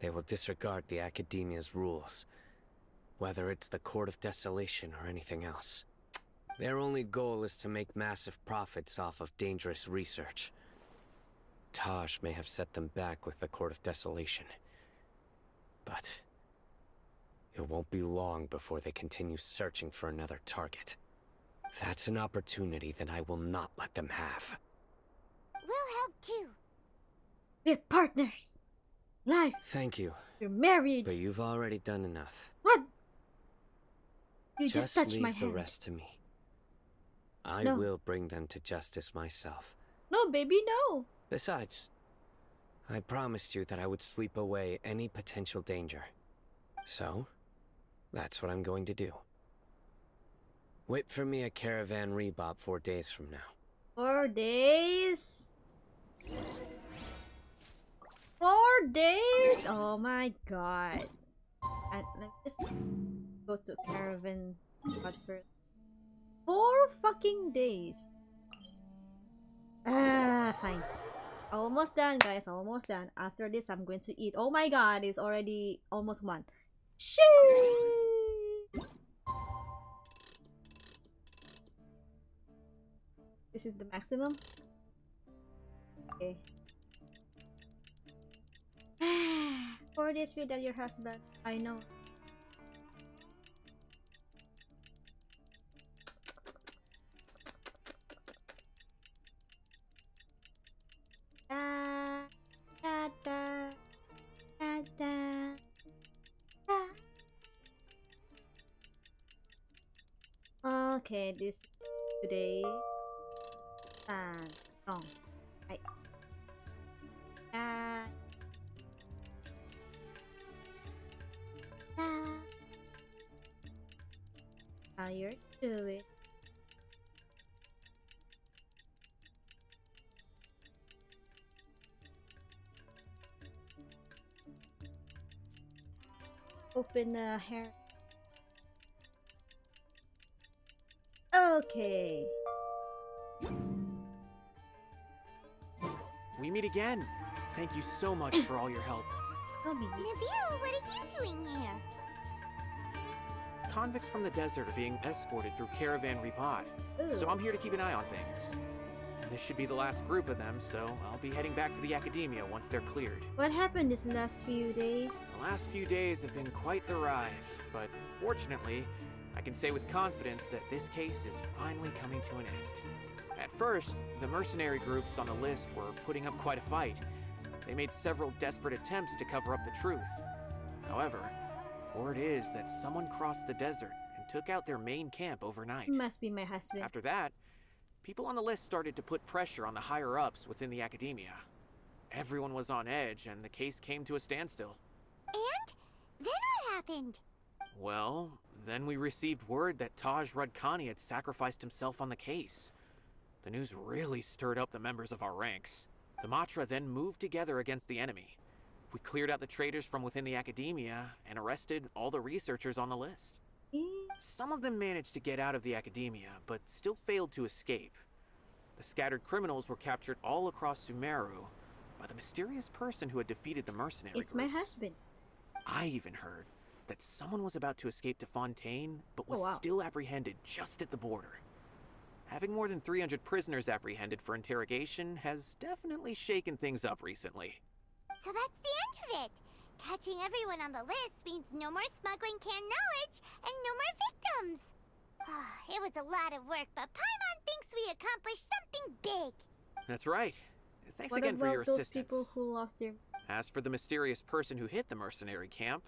they will disregard the Academia's rules, whether it's the Court of Desolation or anything else. Their only goal is to make massive profits off of dangerous research. Taj may have set them back with the Court of Desolation, but it won't be long before they continue searching for another target. That's an opportunity that I will not let them have. We'll help too. We're partners. Life. Thank you. We're married. But you've already done enough. What? You just touched leave my the hand. rest to me. I No. will bring them to justice myself. No, baby, no. Besides, I promised you that I would sweep away any potential danger. So, that's what I'm going to do. Wait for me at Caravan Rebop 4 days from now. 4 days? 4 days? Oh my god. Let me just go to Caravan Spot first. 4 fucking days. Fine. Almost done, guys. Almost done. After this, I'm going to eat. Oh my god, it's already almost 1. Shoo! This is the maximum. Okay. 4 days without your husband. I know. Da, da, da, da, da, da. Okay, this today. Song. Right. Da, da. How you're doing? Open the hair. Okay. We meet again. Thank you so much for all your help. Nabil, what are you doing here? Convicts from the desert are being escorted through Caravan Rebot, so I'm here to keep an eye on things. This should be the last group of them, so I'll be heading back to the Academia once they're cleared. What happened these last few days? The last few days have been quite the ride, but fortunately, I can say with confidence that this case is finally coming to an end. At first, the mercenary groups on the list were putting up quite a fight. They made several desperate attempts to cover up the truth. However, word is that someone crossed the desert and took out their main camp overnight. Must be my husband. After that, people on the list started to put pressure on the higher-ups within the Academia. Everyone was on edge, and the case came to a standstill. And? Then what happened? Well, then we received word that Taj Rudkani had sacrificed himself on the case. The news really stirred up the members of our ranks. The Matra then moved together against the enemy. We cleared out the traitors from within the Academia and arrested all the researchers on the list. Some of them managed to get out of the Academia, but still failed to escape. The scattered criminals were captured all across Sumeru by the mysterious person who had defeated the mercenary It's my groups. husband. I even heard that someone was about to escape to Fontaine, but was Oh, wow. still apprehended just at the border. Having more than 300 prisoners apprehended for interrogation has definitely shaken things up recently. So that's the end of it. Catching everyone on the list means no more smuggling canned knowledge and no more victims. It was a lot of work, but Paimon thinks we accomplished something big. That's right. Thanks What again for your about those assistance. people who lost their... As for the mysterious person who hit the mercenary camp,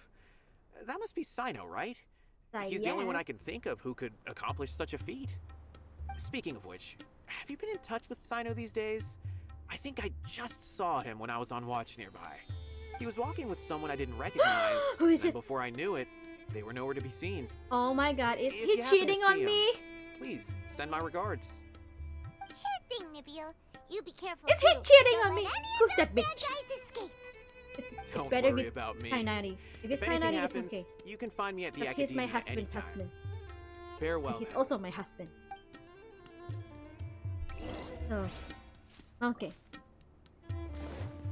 that must be CyNO, right? He's the only one I can CYES. think of who could accomplish such a feat. Speaking of which, have you been in touch with CyNO these days? I think I just saw him when I was on watch nearby. He was walking with someone I didn't recognize, Who is and it? before I knew it, they were nowhere to be seen. Oh my god, is If he you happen to cheating see on him, me? Please, send my regards. Sure thing, Nabil. You be careful Is he too. cheating Don't on let me? any of Who's those that bad bitch? guys escape. Don't better worry be about me. Tainari. If it's If anything Tainari, it's happens, okay. you can find me at the Because he's my Academia husband's anytime. husband. Farewell. And he's then. also my husband. So, okay.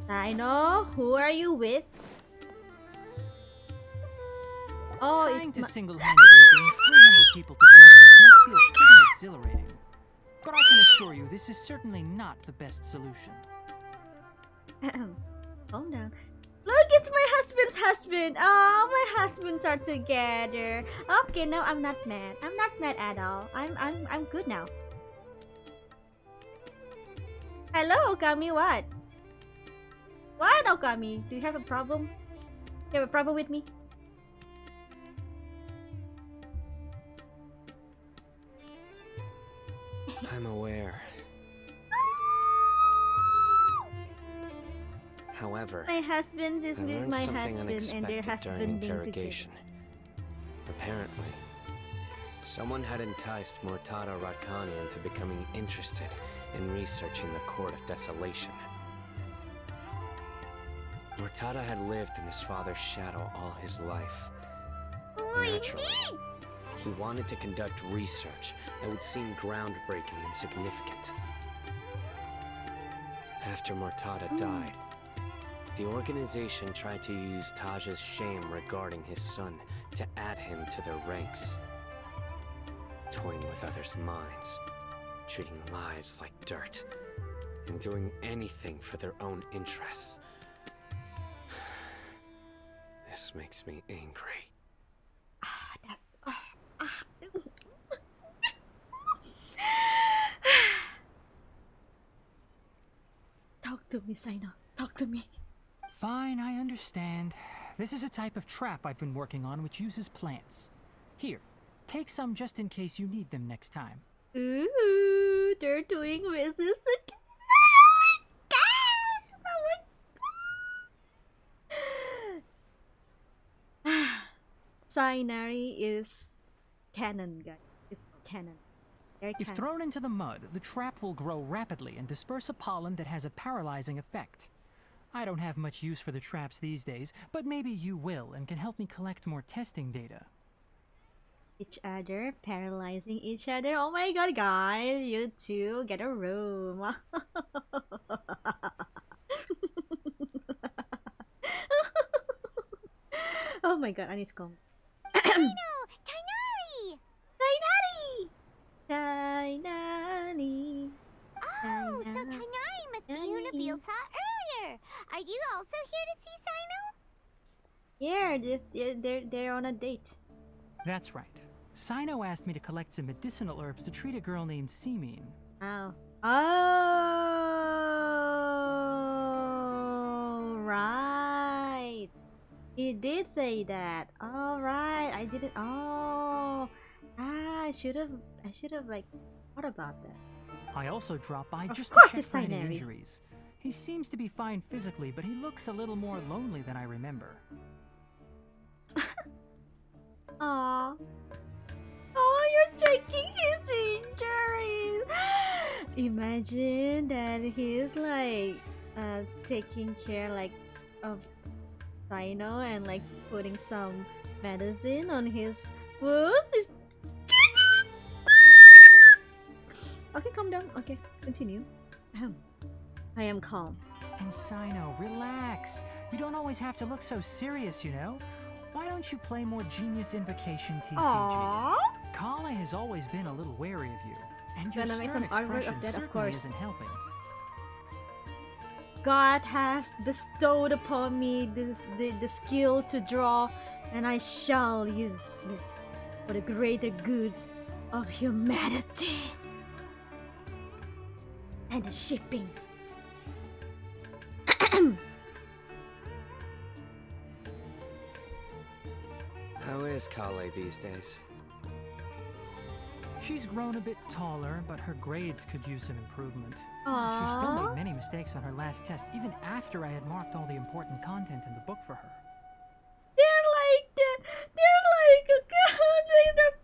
CyNO, who are you with? Oh, Trying it's to my... single-handedly bring 300 people to justice must feel pretty exhilarating. But I can assure you, this is certainly not the best solution. Calm down. Look, it's my husband's husband. Oh, my husbands are together. Okay, now I'm not mad. I'm not mad at all. I'm good now. Hello, Okami. What? What, Okami? Do you have a problem? You have a problem with me? I'm aware. However, My husband is I with learned my something husband, and their unexpected during husband being interrogation. Apparently, someone had enticed Mortada Radkani into becoming interested in researching the Court of Desolation. Mortada had lived in his father's shadow all his life. Naturally, he wanted to conduct research that would seem groundbreaking and significant. After Mortada died, the organization tried to use Taj's shame regarding his son to add him to their ranks. Toying with others' minds, treating lives like dirt, and doing anything for their own interests. This makes me angry. Talk to me, CyNO. Talk to me. Fine, I understand. This is a type of trap I've been working on which uses plants. Here, take some just in case you need them next time. Ooh, they're doing business again. Oh my god. Cyanari is canon, guys. It's canon. They're If canon. thrown into the mud, the trap will grow rapidly and disperse a pollen that has a paralyzing effect. I don't have much use for the traps these days, but maybe you will and can help me collect more testing data. Each other, paralyzing each other. Oh my god, guys, you two get a room. Oh my god, I need to calm. CyNO! Tainari! Tainari! Tainari! Oh, so Tainari must be who Nabil saw earlier. Are you also here to see CyNO? Yeah, they're on a date. That's right. CyNO asked me to collect some medicinal herbs to treat a girl named Semin. Oh. Oh, right. He did say that. All right. I didn't. Oh, I should have like thought about that. I also dropped by Of just course to it's check for any Tainari. injuries. He seems to be fine physically, but he looks a little more lonely than I remember. Aw. Oh, you're checking his injuries. Imagine that he's like taking care like of CyNO and like putting some medicine on his wounds. Okay, calm down. Okay, continue. I am calm. And CyNO, relax. You don't always have to look so serious, you know? Why don't you play more Genius Invocation TCG? Aww. Kale has always been a little wary of you, and your Gonna make stern some artwork expression of that, of certainly course. isn't helping. God has bestowed upon me the skill to draw, and I shall use it for the greater goods of humanity and the shipping. How is Kale these days? She's grown a bit taller, but her grades could use some improvement. She still Aww. made many mistakes on her last test, even after I had marked all the important content in the book for her.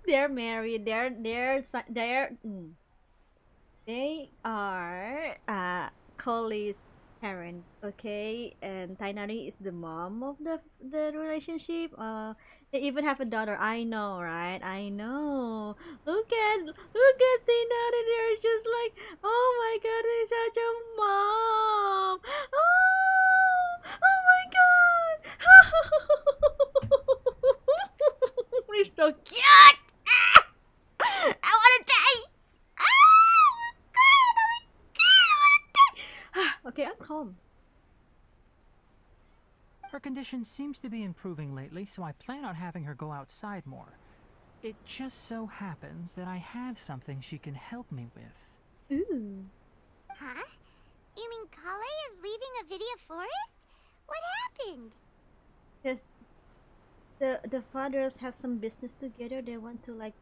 They're married. They are Cole's parents, okay, and Tainari is the mom of the relationship. They even have a daughter. I know, right? I know. Look at Tainari. They're just like, oh my god, they're such a mom. Oh my god. He's so cute. I wanna die. Okay, I'm calm. Her condition seems to be improving lately, so I plan on having her go outside more. It just so happens that I have something she can help me with. Ooh. Huh? You mean Kale is leaving Avidia Forest? What happened? Yes, the fathers have some business together. They want to like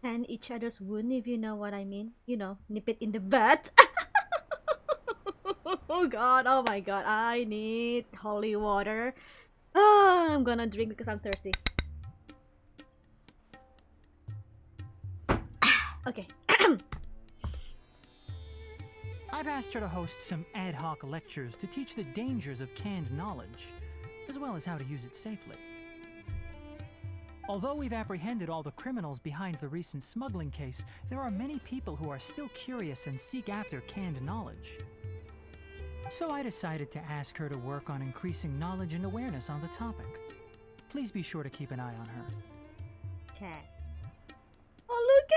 tend each other's wound, if you know what I mean. You know, nip it in the butt. Oh god, oh my god, I need holy water. I'm gonna drink because I'm thirsty. Okay. I've asked her to host some ad hoc lectures to teach the dangers of canned knowledge, as well as how to use it safely. Although we've apprehended all the criminals behind the recent smuggling case, there are many people who are still curious and seek after canned knowledge. So I decided to ask her to work on increasing knowledge and awareness on the topic. Please be sure to keep an eye on her. Okay. Oh, look,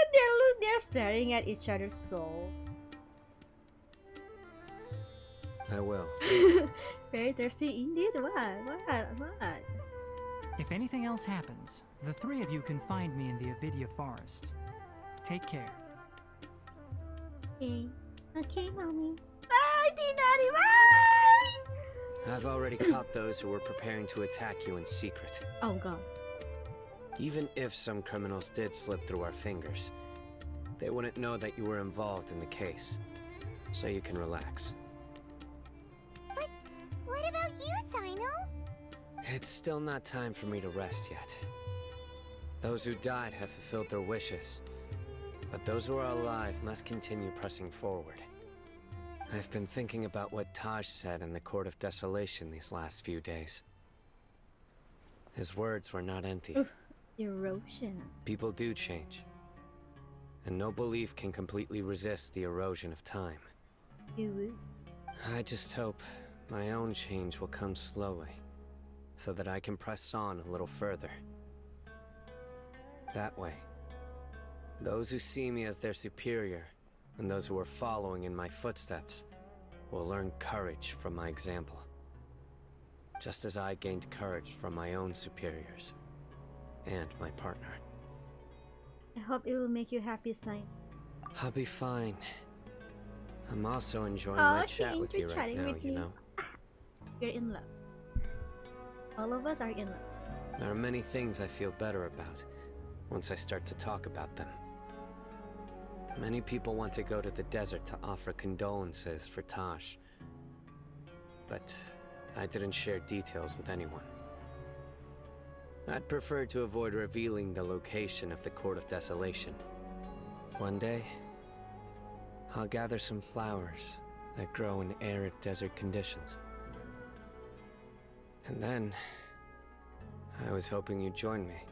they're staring at each other's soul. I will. Very thirsty indeed. What? If anything else happens, the three of you can find me in the Avidia Forest. Take care. Okay, mommy. Bye, Tinari, bye! I've already caught those who were preparing to attack you in secret. Oh god. Even if some criminals did slip through our fingers, they wouldn't know that you were involved in the case. So you can relax. But what about you, CyNO? It's still not time for me to rest yet. Those who died have fulfilled their wishes, but those who are alive must continue pressing forward. I've been thinking about what Taj said in the Court of Desolation these last few days. His words were not empty. Oof, erosion. People do change, and no belief can completely resist the erosion of time. I just hope my own change will come slowly, so that I can press on a little further. That way, those who see me as their superior, and those who are following in my footsteps, will learn courage from my example. Just as I gained courage from my own superiors, and my partner. I hope it will make you happy, Sign. I'll be fine. I'm also enjoying my chat with you right now, you know? You're in love. All of us are in love. There are many things I feel better about once I start to talk about them. Many people want to go to the desert to offer condolences for Taj. But I didn't share details with anyone. I'd prefer to avoid revealing the location of the Court of Desolation. One day, I'll gather some flowers that grow in arid desert conditions. And then, I was hoping you'd join me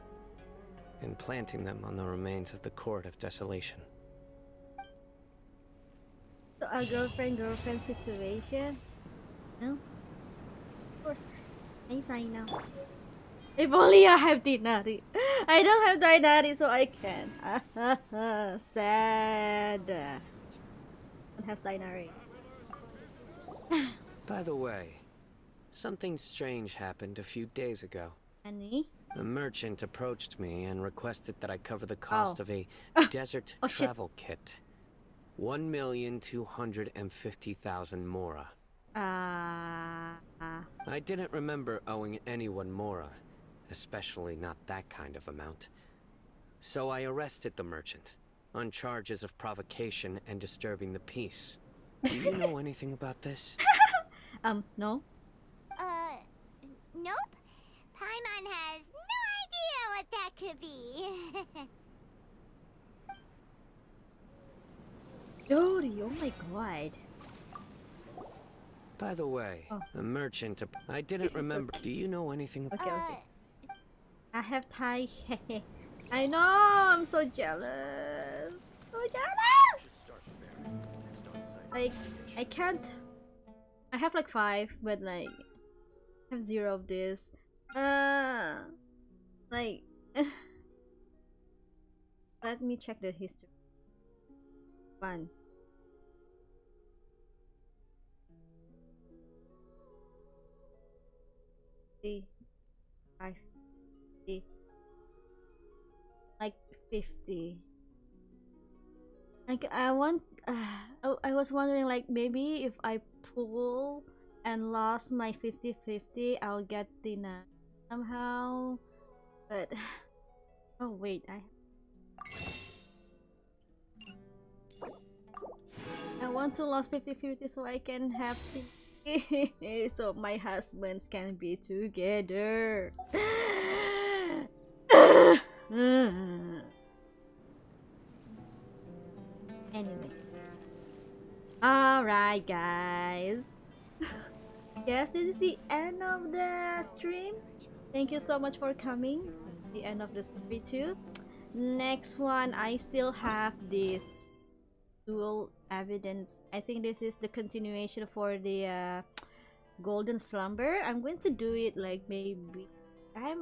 in planting them on the remains of the Court of Desolation. So a girlfriend situation? No? Of course. I know. If only I have Dinari. I don't have Dinari, so I can. Sad. Don't have Dinari. By the way, something strange happened a few days ago. Any? A merchant approached me and requested that I cover the cost of a desert travel kit. 1,250,000 mora. I didn't remember owing anyone mora, especially not that kind of amount. So I arrested the merchant on charges of provocation and disturbing the peace. Do you know anything about this? No. Nope. Paimon has no idea what that could be. Dory, oh my god. By the way, a merchant. I didn't remember. Do you know anything about? Okay. I have Thai. I know. I'm so jealous. So jealous. Like I can't. I have like 5, but like I have 0 of this. Like. Let me check the history. 1. See, 5, 50, like 50. Like I want. I was wondering, like maybe if I pull and lost my 50-50, I'll get Tina somehow. But oh wait, I want to lose 50-50 so I can have so my husbands can be together. Anyway. Alright guys. Yes, this is the end of the stream. Thank you so much for coming. This is the end of the story too. Next one, I still have this dual evidence. I think this is the continuation for the golden slumber. I'm going to do it like maybe I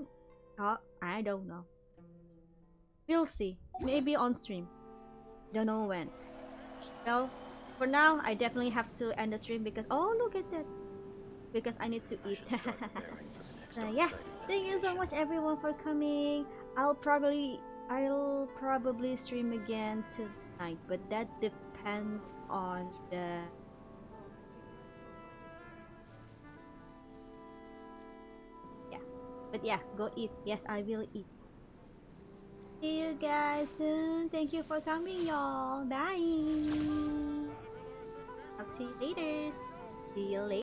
don't know. We'll see. Maybe on stream. Don't know when. Well, for now, I definitely have to end the stream because look at that. Because I need to eat. Yeah. Thank you so much everyone for coming. I'll probably stream again tonight, but that depends on the but yeah, go eat. Yes, I will eat. See you guys soon. Thank you for coming, y'all. Bye. Talk to you later. See you later.